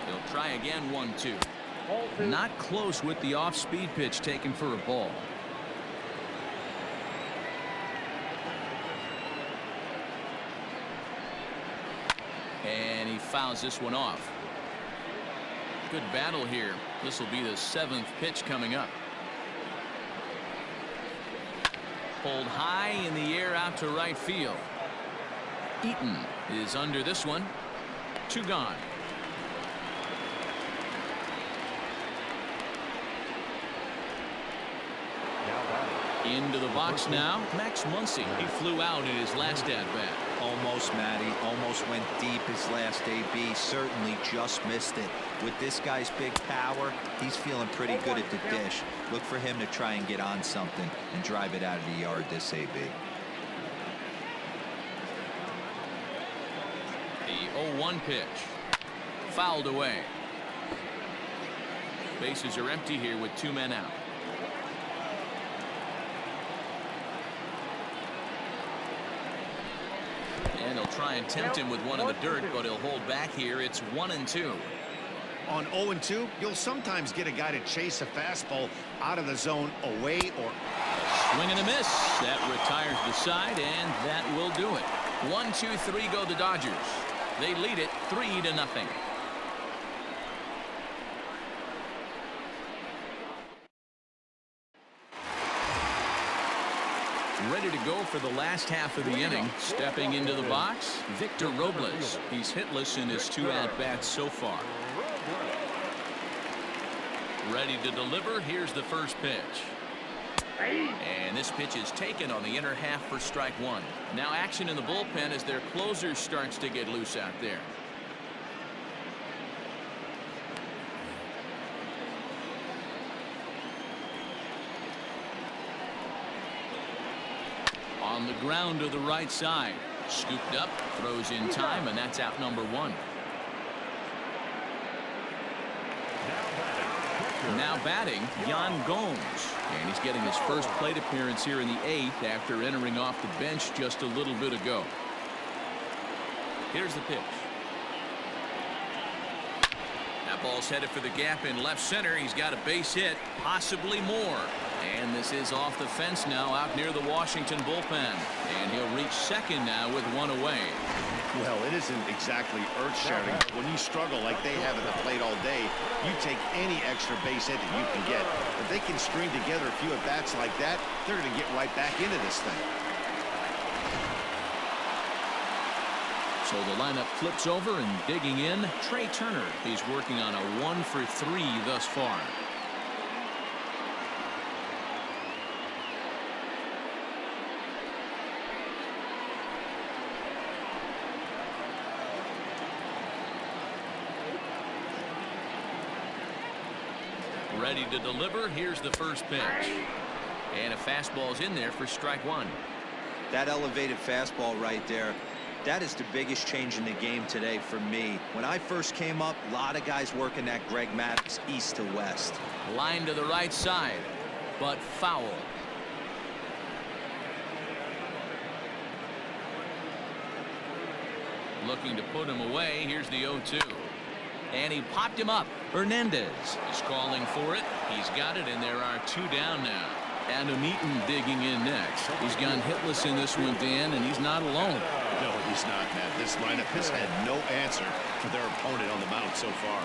He'll try again, 1-2. Not close with the off-speed pitch taken for a ball. And he fouls this one off. Good battle here. This will be the 7th pitch coming up. Pulled high in the air out to right field. Eaton is under this one. 2 gone. Into the box now, Max Muncy. He flew out in his last at-bat. Almost, Matty. Almost went deep his last AB. Certainly just missed it. With this guy's big power, he's feeling pretty good at the dish. Look for him to try and get on something and drive it out of the yard this AB. The 0-1 pitch. Fouled away. Bases are empty here with 2 men out. And he'll try and tempt him with one in the dirt, but he'll hold back here. It's 1-2. On 0-2, you'll sometimes get a guy to chase a fastball out of the zone away or... Swing and a miss. That retires the side, and that will do it. 1-2-3 go the Dodgers. They lead it 3-0. Ready to go for the last half of the inning. Stepping into the box, Victor Robles. He's hitless in his 2 at-bats so far. Ready to deliver. Here's the first pitch. And this pitch is taken on the inner half for strike 1. Now action in the bullpen as their closer starts to get loose out there. On the ground to the right side. Scooped up, throws in time, and that's out number 1. Now batting, Yan Gomes. And he's getting his first plate appearance here in the 8th after entering off the bench just a little bit ago. Here's the pitch. That ball's headed for the gap in left center. He's got a base hit, possibly more. And this is off the fence now out near the Washington bullpen. And he'll reach second now with 1 away. Well, it isn't exactly earth-shattering, but when you struggle like they have at the plate all day, you take any extra base hit that you can get. If they can string together a few at-bats like that, they're going to get right back into this thing. So the lineup flips over and digging in, Trey Turner. He's working on a 1 for 3 thus far. Ready to deliver. Here's the first pitch. And a fastball's in there for strike 1. That elevated fastball right there, that is the biggest change in the game today for me. When I first came up, a lot of guys working that Greg Maddux east to west. Line to the right side, but foul. Looking to put him away. Here's the 0-2. And he popped him up. Hernandez is calling for it. He's got it, and there are 2 down now. Adam Eaton digging in next. He's gone hitless in this one, Dan, and he's not alone. No, he's not, Matt. This lineup has had no answer for their opponent on the mound so far.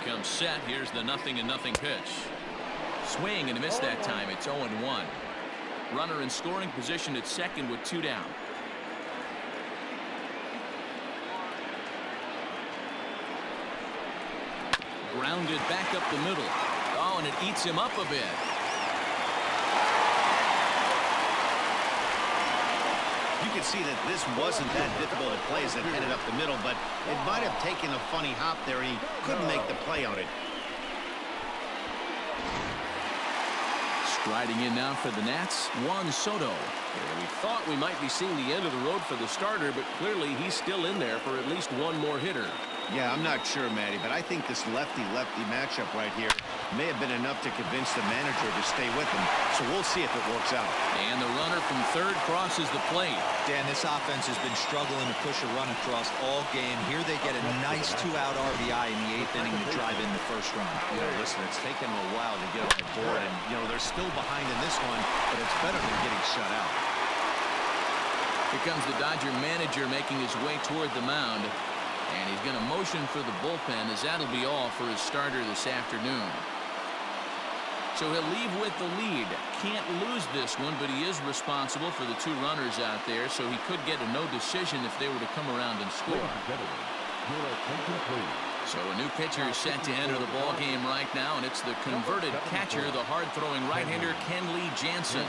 Becomes set. Here's the 0-0 pitch. Swing and a miss that time. It's 0-1. Runner in scoring position at second with 2 down. Grounded back up the middle. Oh, and it eats him up a bit. You can see that this wasn't that difficult a play as it headed up the middle, but it might have taken a funny hop there, and he couldn't make the play on it. Striding in now for the Nats, Juan Soto. And we thought we might be seeing the end of the road for the starter, but clearly he's still in there for at least one more hitter. Yeah, I'm not sure, Matty, but I think this lefty-lefty matchup right here may have been enough to convince the manager to stay with him. So we'll see if it works out. And the runner from third crosses the plate. Dan, this offense has been struggling to push a run across all game. Here they get a nice 2-out RBI in the 8th inning to drive in the first run. You know, listen, it's taken them a while to get on the board, and, you know, they're still behind in this one, but it's better than getting shut out. Here comes the Dodger manager making his way toward the mound. And he's going to motion for the bullpen, as that'll be all for his starter this afternoon. So he'll leave with the lead. Can't lose this one, but he is responsible for the 2 runners out there, so he could get a no decision if they were to come around and score. So a new pitcher is set to enter the ball game right now, and it's the converted catcher, the hard-throwing right-hander Kenley Jansen.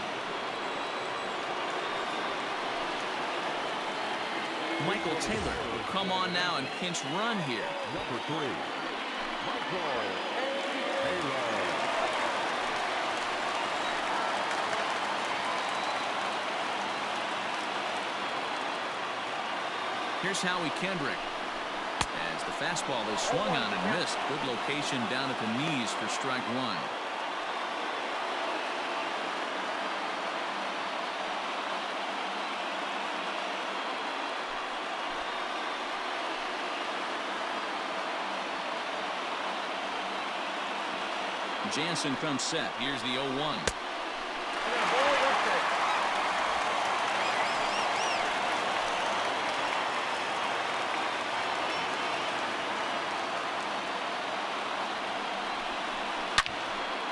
Michael Taylor will come on now and pinch run here. Number 3, Michael Taylor. Here's Howie Kendrick. As the fastball is swung on and missed. Good location down at the knees for strike 1. Jansen comes set. Here's the 0-1.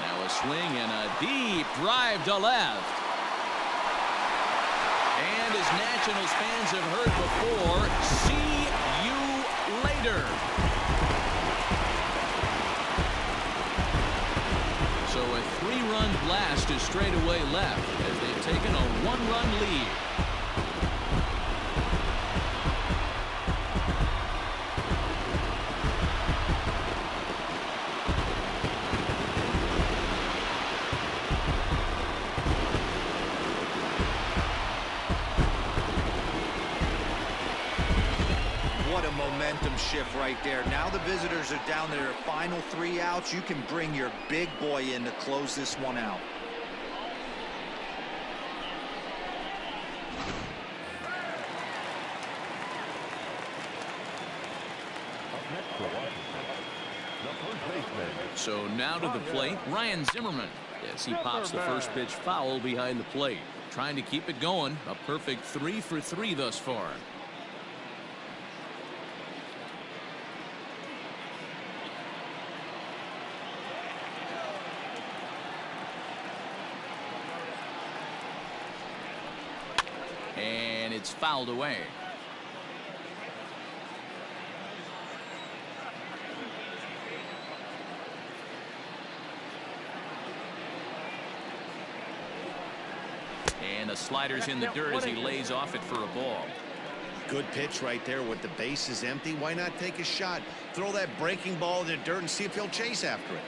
Now a swing and a deep drive to left. And as Nationals fans have heard before, see you later. So a 3-run blast is straightaway left as they've taken a 1-run lead. What a momentum shift right there. Now the visitors are down to their final 3 outs. You can bring your big boy in to close this one out. So now to the plate, Ryan Zimmerman, as he pops the first pitch foul behind the plate. Trying to keep it going. A perfect 3 for 3 thus far. And it's fouled away. And the slider's in the dirt as he lays off it for a ball. Good pitch right there with the bases empty. Why not take a shot? Throw that breaking ball in the dirt and see if he'll chase after it.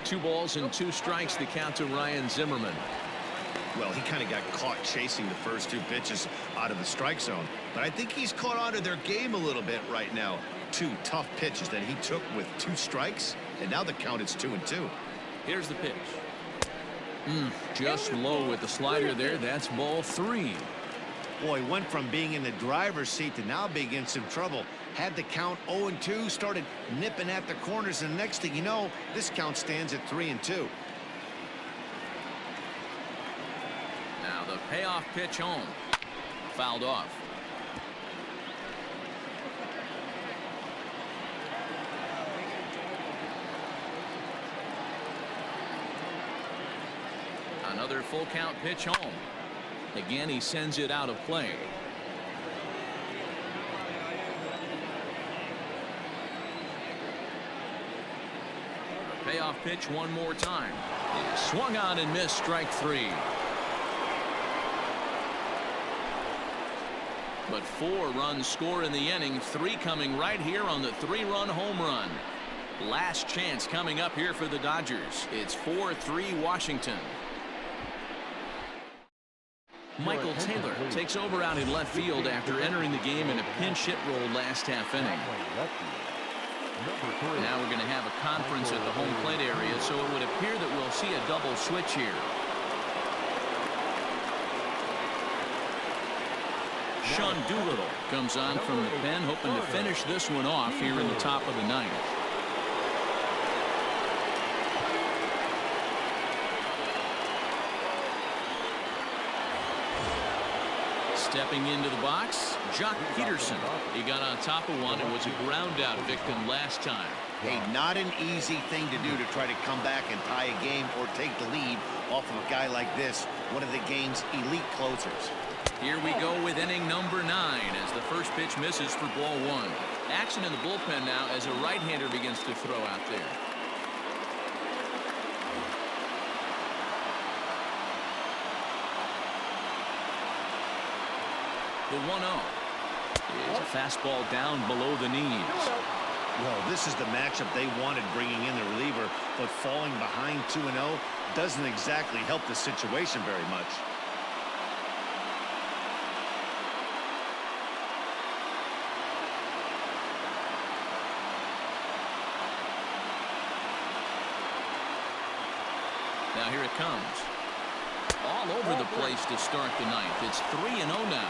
Two balls and 2 strikes, the count to Ryan Zimmerman. Well, he kind of got caught chasing the first 2 pitches out of the strike zone. But I think he's caught on to their game a little bit right now. 2 tough pitches that he took with 2 strikes. And now the count is 2-2. Here's the pitch. Just low with the slider there. That's ball 3. Boy, went from being in the driver's seat to now being in some trouble. Had the count 0-2, started nipping at the corners, and the next thing you know, this count stands at 3-2. Now the payoff pitch home. Fouled off. Another full count pitch home. Again, he sends it out of play. Payoff pitch one more time. He swung on and missed, strike three. But 4 runs score in the inning, 3 coming right here on the 3-run home run. Last chance coming up here for the Dodgers. It's 4-3 Washington. Michael Taylor takes over out in left field after entering the game in a pinch hit role last half inning. Now we're going to have a conference at the home plate area, so it would appear that we'll see a double switch here. Sean Doolittle comes on from the pen, hoping to finish this one off here in the top of the ninth. Stepping into the box, Jock Peterson. He got on top of one and was a ground out victim last time. Hey, not an easy thing to do to try to come back and tie a game or take the lead off of a guy like this, one of the game's elite closers. Here we go with inning number 9 as the first pitch misses for ball 1. Action in the bullpen now as a right-hander begins to throw out there. The 1-0 is a fastball down below the knees. Well, this is the matchup they wanted, bringing in the reliever, but falling behind 2-0 doesn't exactly help the situation very much. Now here it comes. All over the place to start the ninth. It's 3-0 now.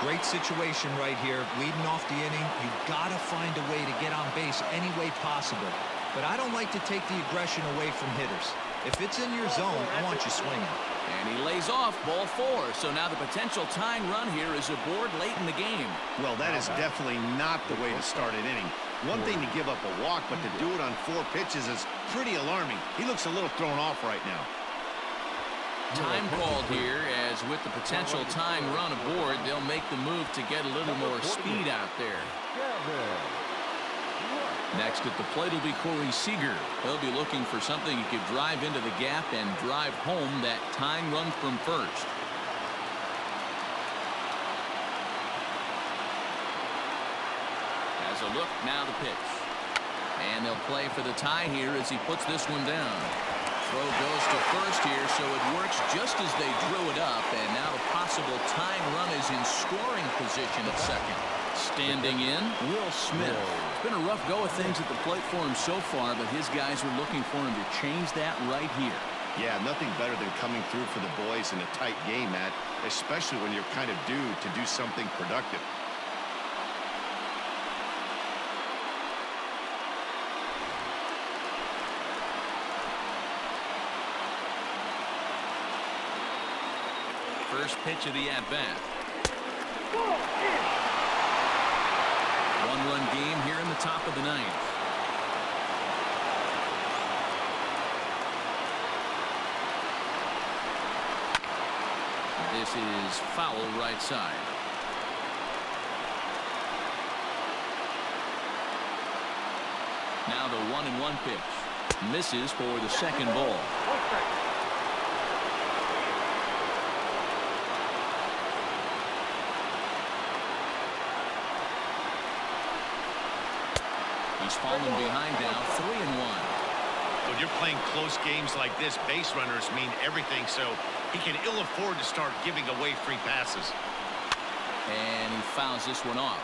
Great situation right here. Leading off the inning, you've got to find a way to get on base any way possible. But I don't like to take the aggression away from hitters. If it's in your zone, I want you swinging. And he lays off ball 4. So now the potential tying run here is aboard late in the game. Well, that is definitely not the way to start an inning. One thing to give up a walk, but to do it on 4 pitches is pretty alarming. He looks a little thrown off right now. Time called here, as with the potential tying run aboard, they'll make the move to get a little more speed out there. Next at the plate will be Corey Seager. He'll be looking for something he could drive into the gap and drive home that tying run from first. As a look, now the pitch. And they'll play for the tie here as he puts this one down. Throw goes to first here, so it works just as they drew it up, and now the possible tying run is in scoring position at second. Standing in, Will Smith. It's been a rough go of things at the plate for him so far, but his guys are looking for him to change that right here. Yeah, nothing better than coming through for the boys in a tight game, Matt, especially when you're kind of due to do something productive. First pitch of the at-bat. One-run game here in the top of the ninth. This is foul right side. Now the 1-1 pitch. Misses for the second ball. He's fallen behind now, 3-1. When you're playing close games like this, base runners mean everything, so he can ill afford to start giving away free passes. And he fouls this one off.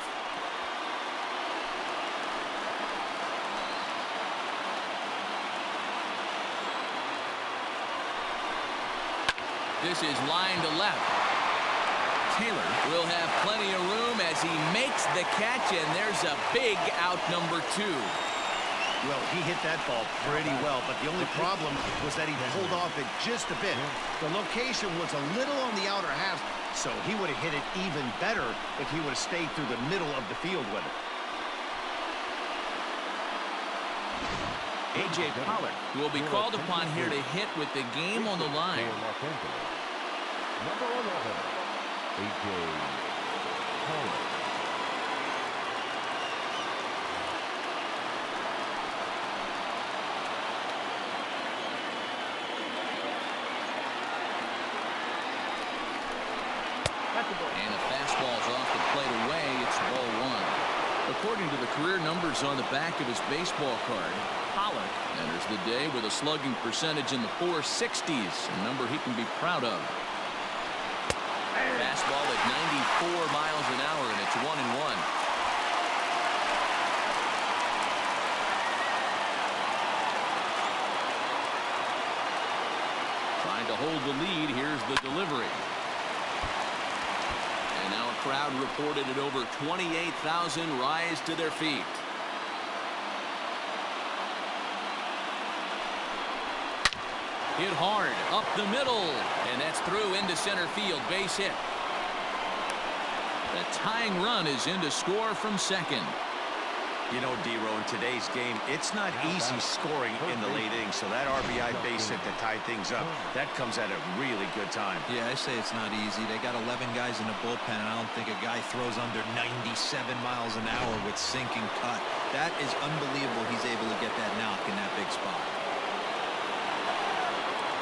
This is line to left. Taylor will have plenty of room as he makes the catch, and there's a big out number 2. Well, he hit that ball pretty well, but the only problem was that he pulled off it just a bit. The location was a little on the outer half, so he would have hit it even better if he would have stayed through the middle of the field with it. A.J. Pollard will be called upon here to hit with the game on the line. Number 11, A.J. Pollard. And the fastball's off the plate away. It's ball one. According to the career numbers on the back of his baseball card, Pollock enters the day with a slugging percentage in the 460s, a number he can be proud of. Fastball at 94 miles an hour, and it's 1-1. Trying to hold the lead. Here's the delivery. And now a crowd reported at over 28,000 rise to their feet. Hit hard up the middle, and that's through into center field. Base hit. The tying run is in to score from second. You know, D-Row, in today's game, it's not easy scoring in the late innings, so that RBI base hit to tie things up, that comes at a really good time. Yeah, I say it's not easy. They got 11 guys in the bullpen, and I don't think a guy throws under 97 miles an hour with sinking cut. That is unbelievable he's able to get that knock in that big spot.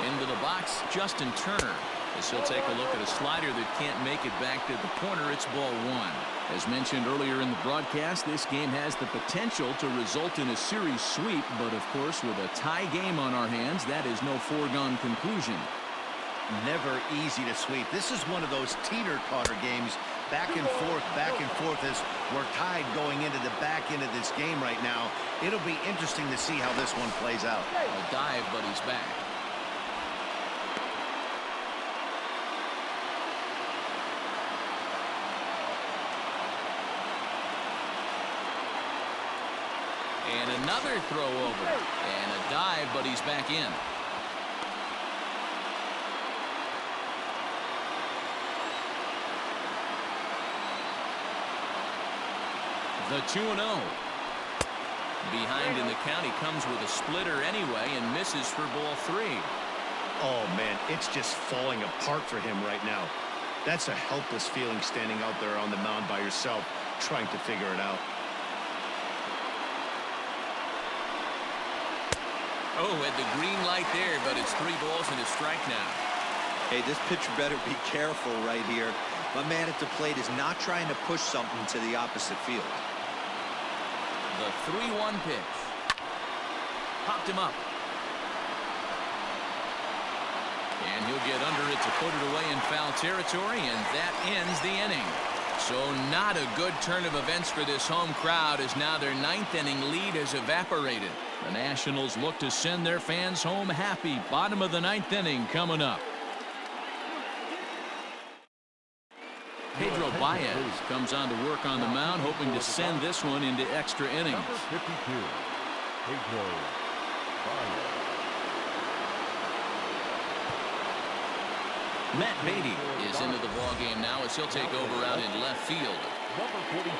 Into the box, Justin Turner, as he'll take a look at a slider that can't make it back to the corner. It's ball one. As mentioned earlier in the broadcast, this game has the potential to result in a series sweep, but of course with a tie game on our hands, that is no foregone conclusion. Never easy to sweep. This is one of those teeter-totter games, back and forth as we're tied going into the back end of this game right now. It'll be interesting to see how this one plays out. A dive, but he's back. And another throw over. And a dive, but he's back in. The 2-0. Behind in the count, he comes with a splitter anyway and misses for ball three. Oh, man, it's just falling apart for him right now. That's a helpless feeling standing out there on the mound by yourself, trying to figure it out. Oh, had the green light there, but it's 3 balls and a strike now. Hey, this pitcher better be careful right here. My man at the plate is not trying to push something to the opposite field. The 3-1 pitch. Popped him up. And he'll get under it to put it away in foul territory, and that ends the inning. So not a good turn of events for this home crowd, as now their 9th inning lead has evaporated. The Nationals look to send their fans home happy. Bottom of the 9th inning coming up. Pedro Baez comes on to work on the mound, hoping to send this one into extra innings. Number 52, Pedro Baez. Matt Beatty is into the ballgame now as he'll take over out in left field. Number 45,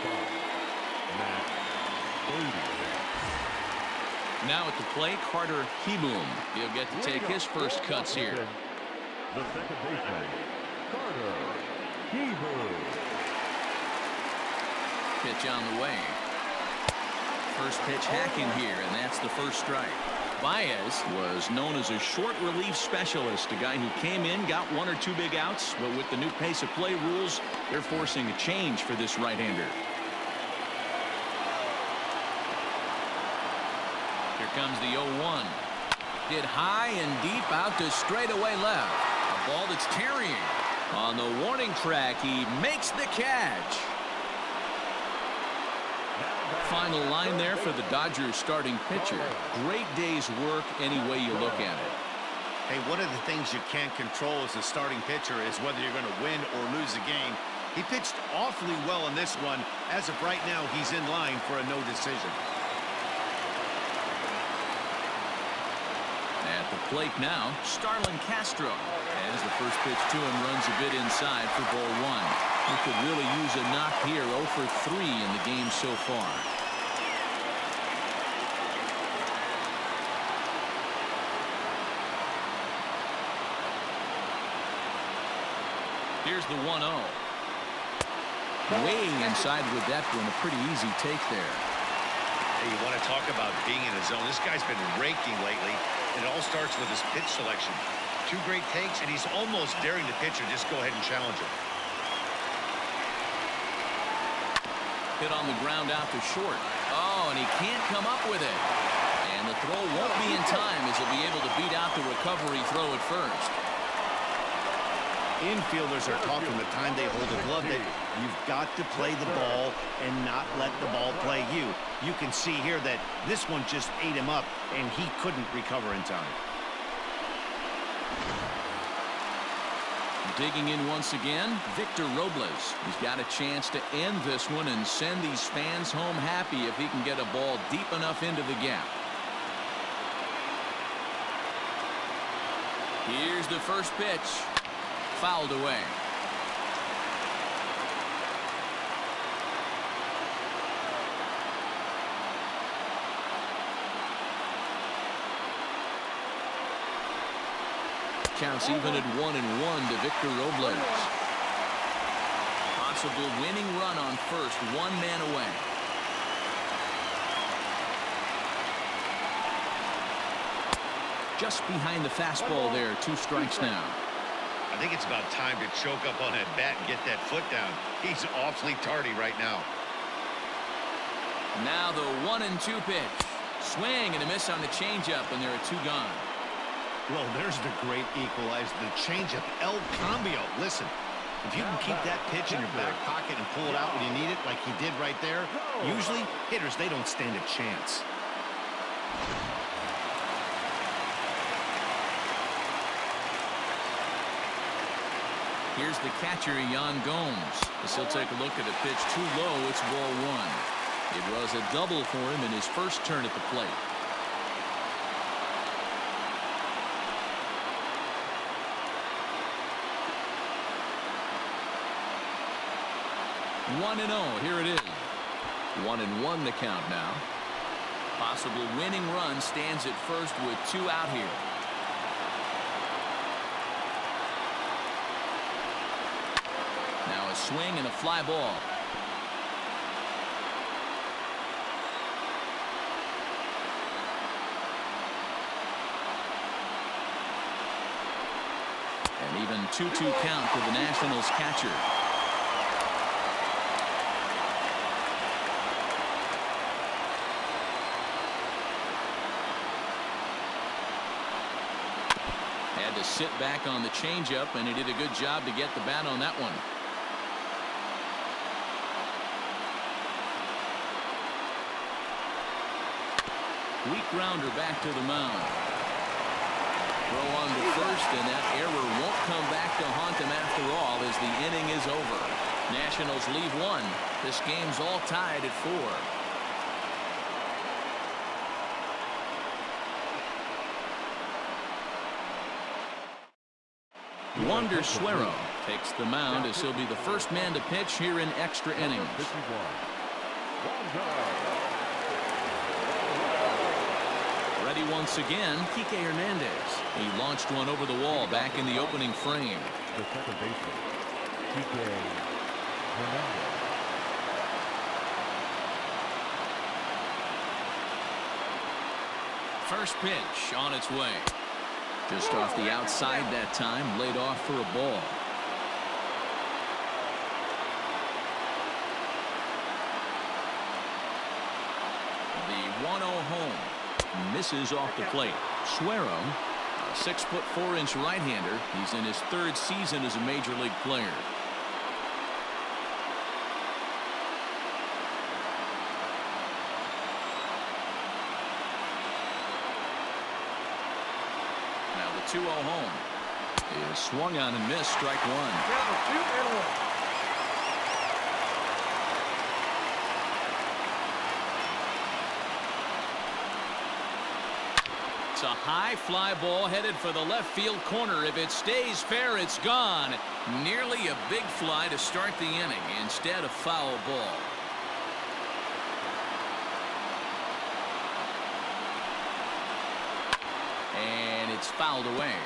Matt Beatty. Now at the plate, Carter Heboom. He'll get to take his first cuts here. The second baseman, Carter Heboom. Pitch on the way. First pitch hacking here, and that's the first strike. Baez was known as a short relief specialist, a guy who came in, got 1 or 2 big outs, but with the new pace of play rules, they're forcing a change for this right-hander. Here comes the 0-1. Hit high and deep out to straightaway left. A ball that's tarrying. On the warning track, he makes the catch. Final line there for the Dodgers starting pitcher. Great day's work any way you look at it. Hey, one of the things you can't control as a starting pitcher is whether you're going to win or lose a game. He pitched awfully well in this one. As of right now, he's in line for a no decision. At the plate now, Starlin Castro. As the first pitch to him runs a bit inside for ball one. He could really use a knock here. 0 for 3 in the game so far. Here's the 1-0. Way inside with that one. A pretty easy take there. Hey, you want to talk about being in a zone. This guy's been raking lately. And it all starts with his pitch selection. 2 great takes, and he's almost daring the pitcher just go ahead and challenge him. Hit on the ground out to short. Oh, and he can't come up with it. And the throw won't be in time as he'll be able to beat out the recovery throw at first. Infielders are taught from the time they hold a glove that you've got to play the ball and not let the ball play you. You can see here that this one just ate him up, and he couldn't recover in time. Digging in once again, Victor Robles. He's got a chance to end this one and send these fans home happy if he can get a ball deep enough into the gap. Here's the first pitch. Fouled away. Counts even at 1-1 to Victor Robles. Possible winning run on first, one man away. Just behind the fastball there, 2 strikes now. I think it's about time to choke up on that bat and get that foot down. He's awfully tardy right now. Now the 1-2 pitch. Swing and a miss on the changeup, and there are 2 gone. Well, there's the great equalizer, the changeup, El Cambio. Listen, if you can keep that pitch in your back pocket and pull it out when you need it, like he did right there, usually hitters, they don't stand a chance. Here's the catcher, Yan Gomes. As he'll take a look at a pitch too low, it's ball 1. It was a double for him in his first turn at the plate. One and 0. Here it is. 1-1 the count now. Possible winning run stands at first with 2 out here. Now a swing and a fly ball. An even 2-2 count to the Nationals catcher. Had to sit back on the changeup, and he did a good job to get the bat on that one. Weak grounder back to the mound. Throw on to first, and that error won't come back to haunt him after all as the inning is over. Nationals leave 1. This game's all tied at 4. Wander Suero takes the mound as he'll be the first man to pitch here in extra innings. Ready once again, Kike Hernandez. He launched one over the wall back in the opening frame. The second baseman, Kike Hernandez. First pitch on its way. Just off the outside that time, laid off for a ball. The 1-0 home. Misses off the plate. Suero, a 6'4" right-hander. He's in his 3rd season as a major league player. Now the 2-0 home is swung on and missed. Strike 1. A high fly ball headed for the left field corner. If it stays fair, it's gone. Nearly a big fly to start the inning. Instead, a foul ball. And it's fouled away.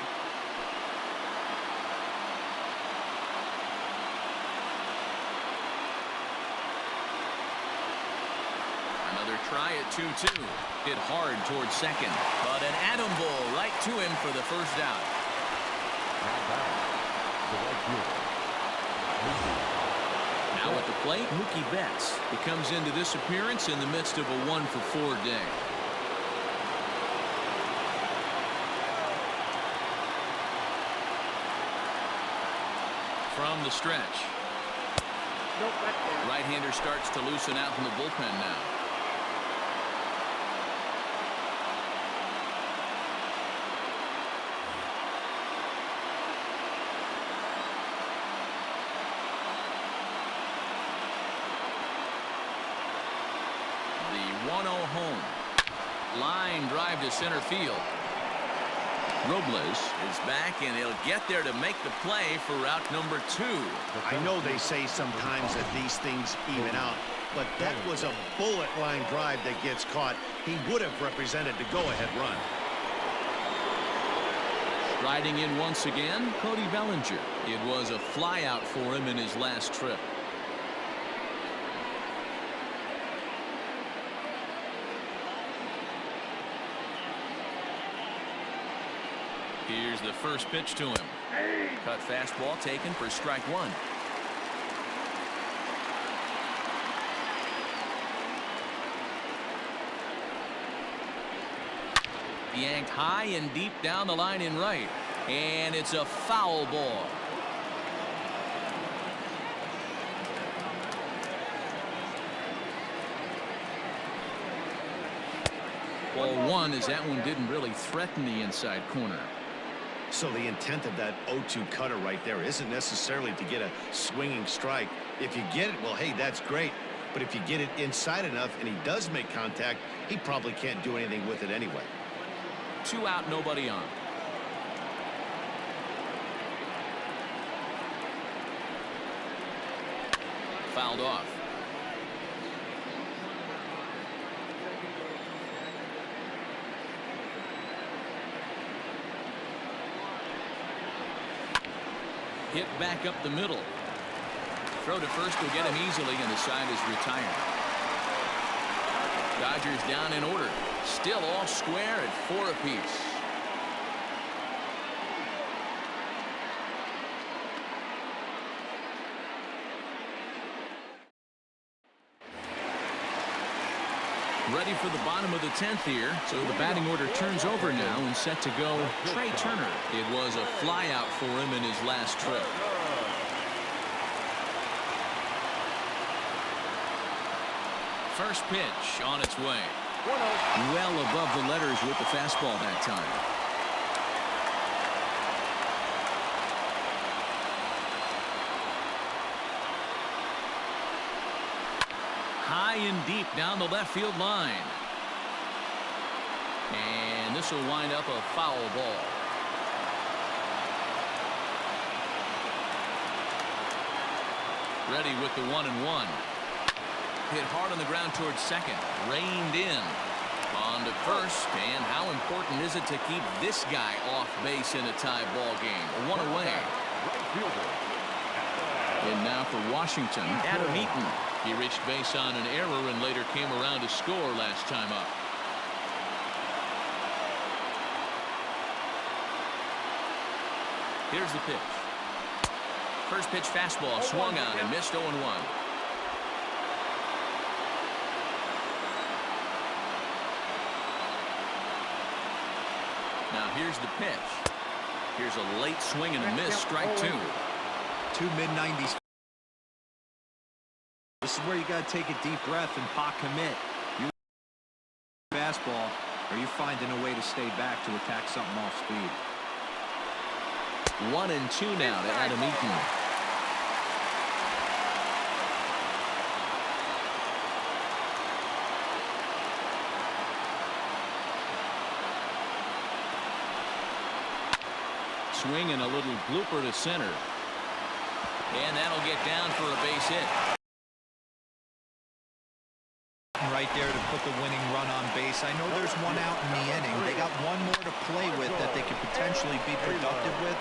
Another try at 2-2. Hit hard towards second, but an atom ball right to him for the first out. Now at the plate, Mookie Betts. He comes into this appearance in the midst of a 1-for-4 day. From the stretch. Nope, Right-hander starts to loosen out from the bullpen now. The 1-0 home. Line drive to center field. Robles is back, and he'll get there to make the play for route number 2. I know they say sometimes that these things even out, but that was a bullet line drive that gets caught. He would have represented the go-ahead run. Riding in once again, Cody Bellinger. It was a flyout for him in his last trip. Here's the first pitch to him. Cut fastball taken for strike 1. Yanked high and deep down the line in right. And it's a foul ball. Ball 1 as that one didn't really threaten the inside corner. So the intent of that 0-2 cutter right there isn't necessarily to get a swinging strike. If you get it, well, hey, that's great. But if you get it inside enough and he does make contact, he probably can't do anything with it anyway. 2 out, nobody on. Fouled off. Hit back up the middle. Throw to first will get him easily, and the side is retired. Dodgers down in order. Still all square at 4 apiece. Ready for the bottom of the 10th here. So the batting order turns over now and set to go Trey Turner. It was a flyout for him in his last trip. First pitch on its way. Well above the letters with the fastball that time. High and deep down the left field line. And this will wind up a foul ball. Ready with the 1-1. Hit hard on the ground towards second. Reined in. On to first. And how important is it to keep this guy off base in a tie ball game? 1 away. And now for Washington, Adam Eaton. He reached base on an error and later came around to score last time up. Here's the pitch. First pitch fastball swung on and missed 0-1. Now here's the pitch. Here's a late swing and a miss, strike 2. 2 mid-90s. This is where you got to take a deep breath and pot commit. You fastball, or you finding a way to stay back to attack something off speed. 1-2 now to Adam Eaton. Swing and a little blooper to center. And that'll get down for a base hit. Right there to put the winning run on base. I know there's 1 out in the inning. They got 1 more to play with that they could potentially be productive with.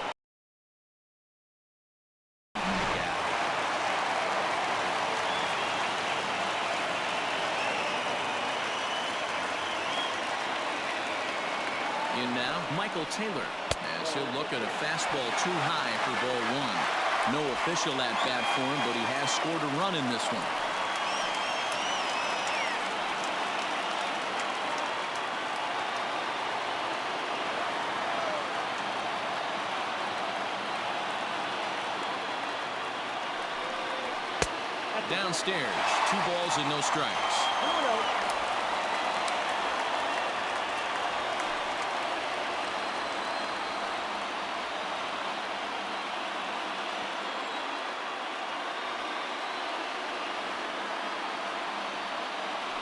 In now, Michael Taylor, as he'll look at a fastball too high for ball 1. No official at bat for him, but he has scored a run in this one. Downstairs, 2 balls and no strikes.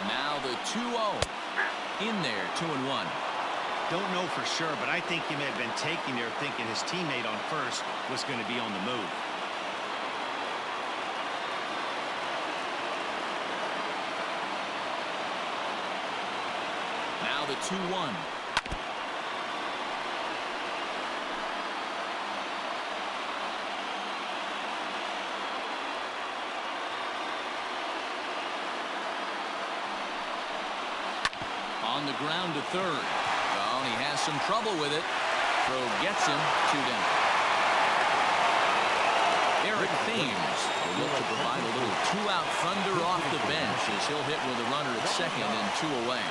Now the 2-0 in there, 2-1. Don't know for sure, but I think he may have been taking there thinking his teammate on first was going to be on the move. Now the 2-1. On the ground to third. Oh, and he has some trouble with it. Throw gets him, 2 down. Eric Thames will look to provide a little 2-out thunder off the bench as he'll hit with a runner at second and 2 away.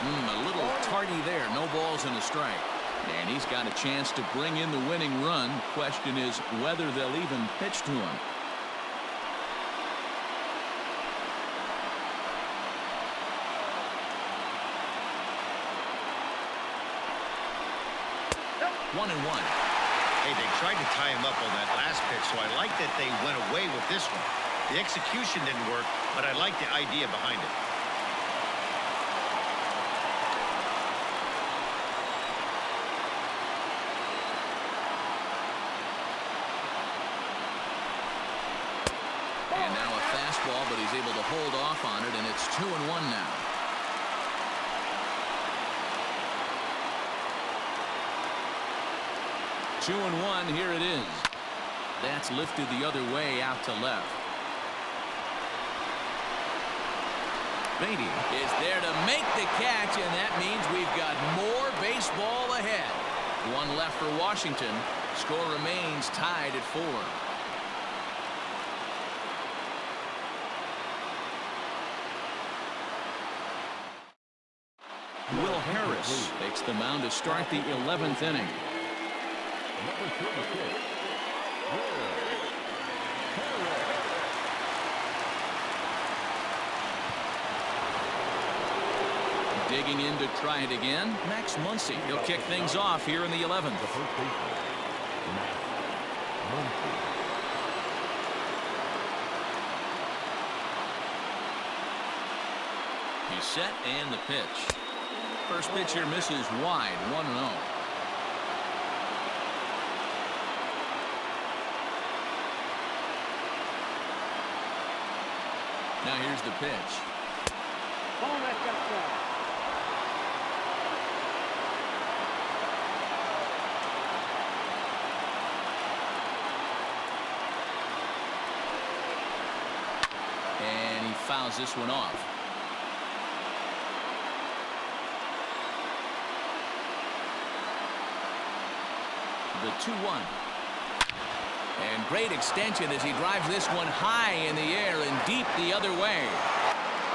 A little tardy there. No balls and a strike. And he's got a chance to bring in the winning run. Question is whether they'll even pitch to him. One and one. Hey, they tried to tie him up on that last pitch, so I like that they went away with this one. The execution didn't work, but I like the idea behind it. And now a fastball, but he's able to hold off on it, and it's 2-1 now. Two and one, here it is. That's lifted the other way out to left. Beatty is there to make the catch, and that means we've got more baseball ahead. One left for Washington. Score remains tied at 4. Will Harris takes the mound to start the 11th inning. Number 26, Digging in to try it again, Max Muncy. He'll kick things off here in the 11th. the first baseman, Max Muncy. He's set and the pitch. First pitch here misses wide, 1-0. Now here's the pitch. And he fouls this one off. The 2-1. And great extension as he drives this one high in the air and deep the other way.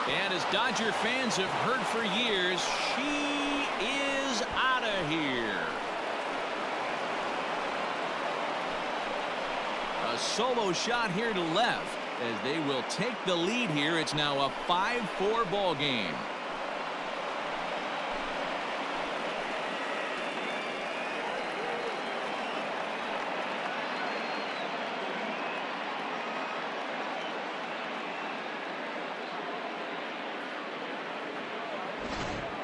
And as Dodger fans have heard for years, she is out of here. A solo shot here to left as they will take the lead here. It's now a 5-4 ball game.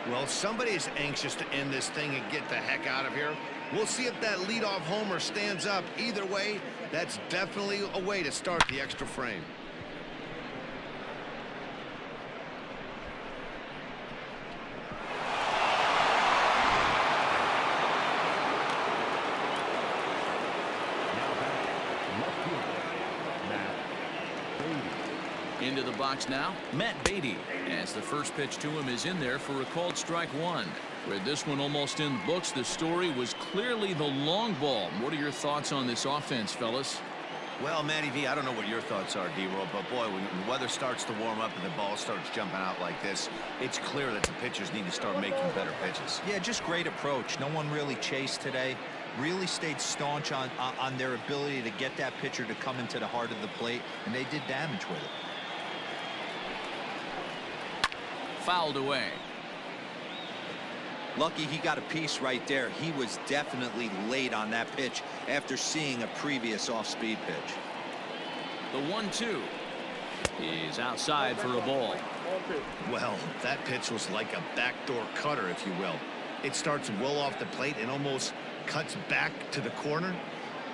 Well, somebody is anxious to end this thing and get the heck out of here. We'll see if that leadoff homer stands up. Either way, that's definitely a way to start the extra frame. Now back, left fielder, Matt Beatty. Into the box now, Matt Beatty, as the first pitch to him is in there for a called strike one. With this one almost in the books, the story was clearly the long ball. What are your thoughts on this offense, fellas? Well, Matty V, I don't know what your thoughts are, D-Roll, but boy, when the weather starts to warm up and the ball starts jumping out like this, it's clear that the pitchers need to start making better pitches. Yeah, just great approach. No one really chased today. Really stayed staunch on their ability to get that pitcher to come into the heart of the plate, and they did damage with it. Fouled away. Lucky he got a piece right there. He was definitely late on that pitch after seeing a previous off-speed pitch. The 1-2 is outside for a ball. Well, that pitch was like a backdoor cutter, if you will. It starts well off the plate and almost cuts back to the corner.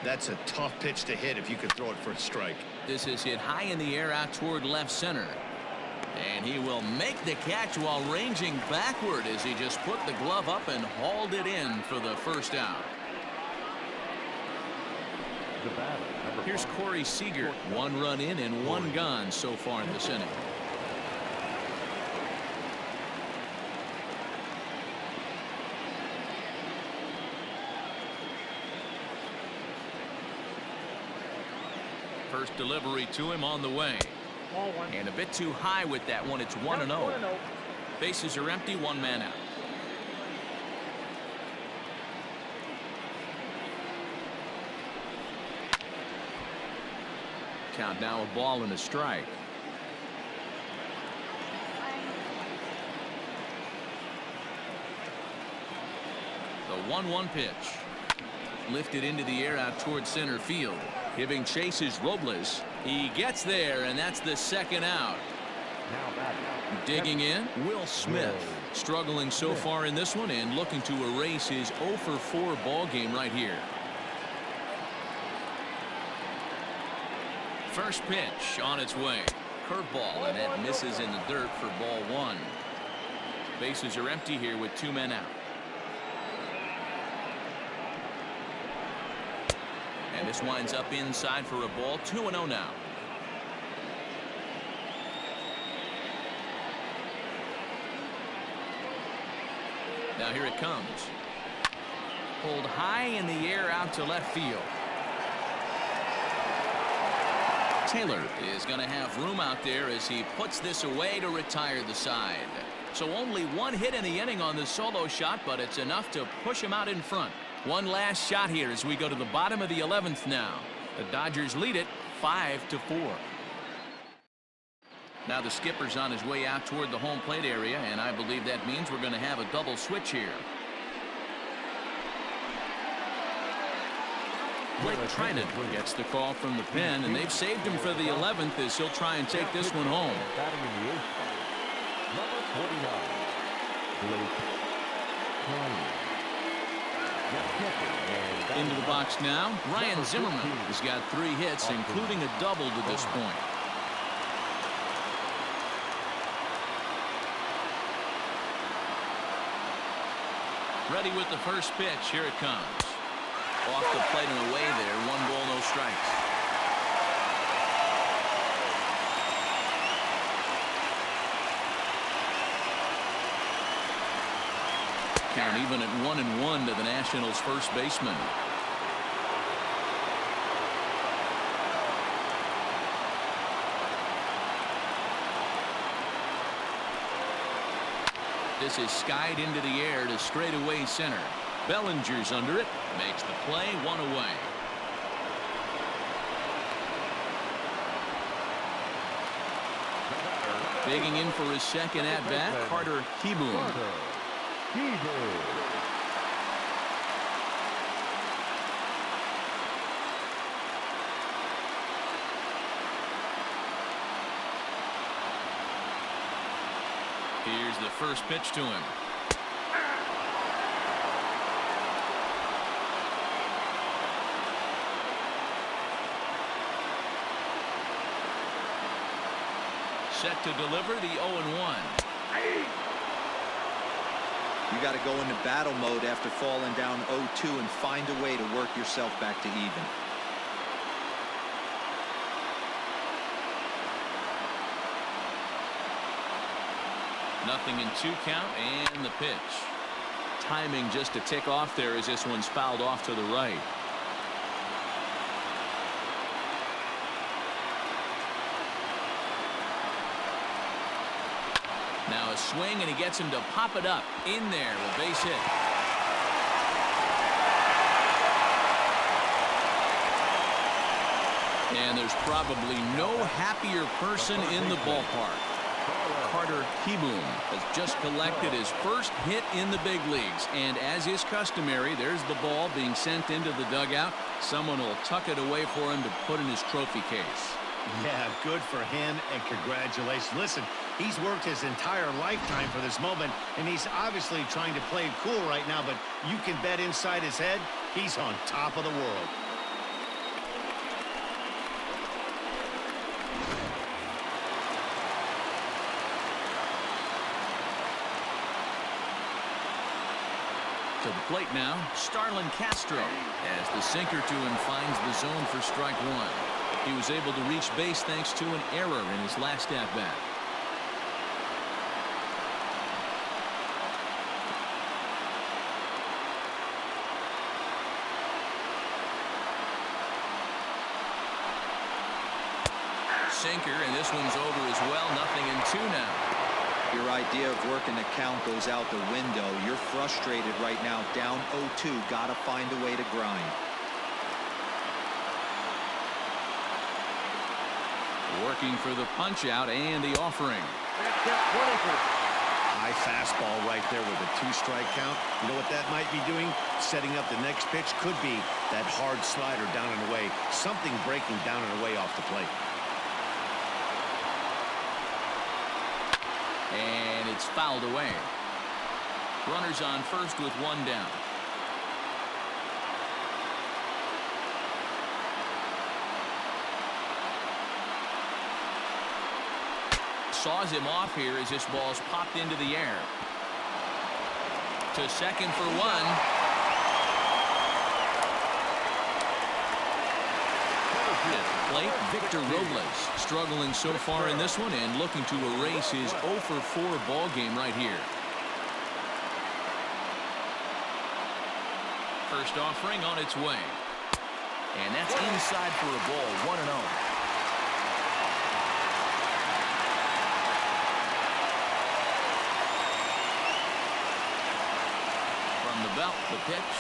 That's a tough pitch to hit if you could throw it for a strike. This is hit high in the air out toward left center. And he will make the catch while ranging backward as he just put the glove up and hauled it in for the first out. Here's Corey Seager. 1 run in and 1 gone so far in this inning. First delivery to him on the way. And a bit too high with that one. It's 1-0. Bases are empty, 1 man out. Count now, a ball and a strike. The 1-1 pitch. Lifted into the air out toward center field. Giving chase is Robles. He gets there, and that's the second out. Digging in, Will Smith. Struggling so far in this one and looking to erase his 0 for 4 ball game right here. First pitch on its way. Curveball, and that misses in the dirt for ball 1. Bases are empty here with 2 men out. And this winds up inside for a ball. 2-0 now. Now here it comes. Pulled high in the air out to left field. Taylor is going to have room out there as he puts this away to retire the side. So only 1 hit in the inning on this solo shot, but it's enough to push him out in front. One last shot here as we go to the bottom of the 11th now. The Dodgers lead it 5-4. Now the skipper's on his way out toward the home plate area, and I believe that means we're going to have a double switch here. Blake Trinan gets the call from the pen, and they've saved him for the 11th as he'll try and take this one home. Number 49, Blake Trinan. Into the box now, Ryan Zimmerman has got 3 hits, including a double to this point. Ready with the first pitch. Here it comes. Off the plate and away there. 1 ball, no strikes. Count even at 1-1 to the Nationals' first baseman. This is skied into the air to straightaway center. Bellinger's under it. Makes the play. 1 away. Digging in for his second at-bat, Carter Kieboom. Here's the first pitch to him. Set to deliver the 0-1. You got to go into battle mode after falling down 0-2 and find a way to work yourself back to even. 0-2 count and the pitch. Timing just a tick off there as this one's fouled off to the right. Now a swing, and he gets him to pop it up in there. A base hit. And there's probably no happier person in the ballpark. Carter Kieboom has just collected his first hit in the big leagues. And as is customary, there's the ball being sent into the dugout. Someone will tuck it away for him to put in his trophy case. Yeah, good for him, and congratulations. Listen, he's worked his entire lifetime for this moment, and he's obviously trying to play cool right now, but you can bet inside his head, he's on top of the world. To the plate now, Starlin Castro, as the sinker to him finds the zone for strike one. He was able to reach base thanks to an error in his last at-bat. Sinker, and this one's over as well. 0-2 now. Your idea of working the count goes out the window. You're frustrated right now, down 0-2. Got to find a way to grind. Working for the punch out and the offering. High fastball right there with a 2-strike count. You know what that might be doing? Setting up the next pitch. Could be that hard slider down and away. Something breaking down and away off the plate. And it's fouled away. Runners on first with one down. Saws him off here as this ball's popped into the air. To second for one. At the plate, Victor Robles struggling so far in this one and looking to erase his 0-for-4 ball game right here. First offering on its way. And that's inside for a ball. 1-0. Belt, the pitch.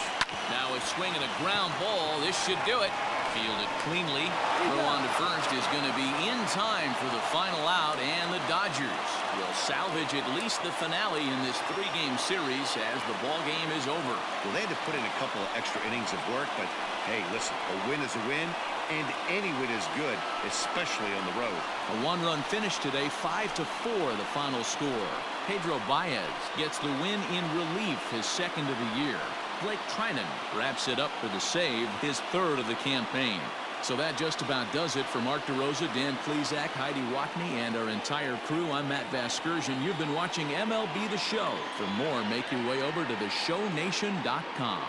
Now a swing and a ground ball. This should do it. Fielded cleanly. Throw on to first is going to be in time for the final out, and the Dodgers will salvage at least the finale in this 3-game series as the ball game is over. Well, they had to put in a couple of extra innings of work, but hey, listen, a win is a win, and any win is good, especially on the road. A 1-run finish today, 5-4 the final score. Pedro Baez gets the win in relief, his second of the year. Blake Trinan wraps it up for the save, his third of the campaign. So that just about does it for Mark DeRosa, Dan Plesac, Heidi Watney, and our entire crew. I'm Matt Vasgersian. You've been watching MLB The Show. For more, make your way over to theshownation.com.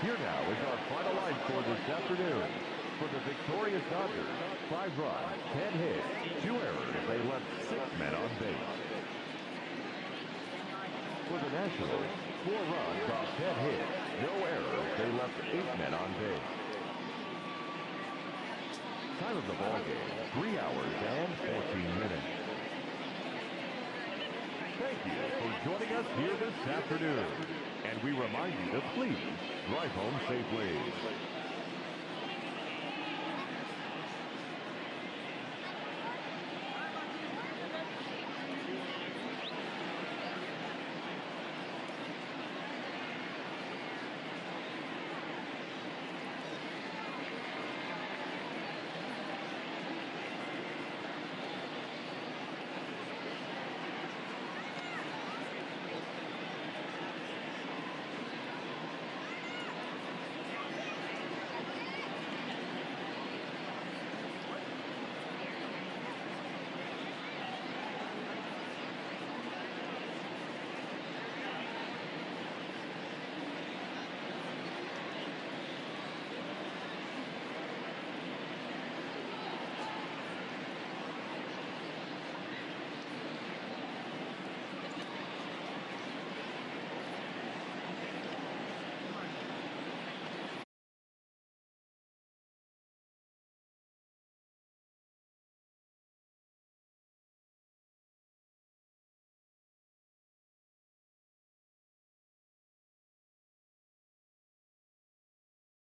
Here now is our final line for this afternoon. For the victorious Dodgers, 5 runs, 10 hits, 2 errors. They left 6 men on base. For the Nationals, 4 runs on 10 hits, no errors. They left 8 men on base. Time of the ball game, 3 hours and 14 minutes. Thank you for joining us here this afternoon. And we remind you to please drive home safely.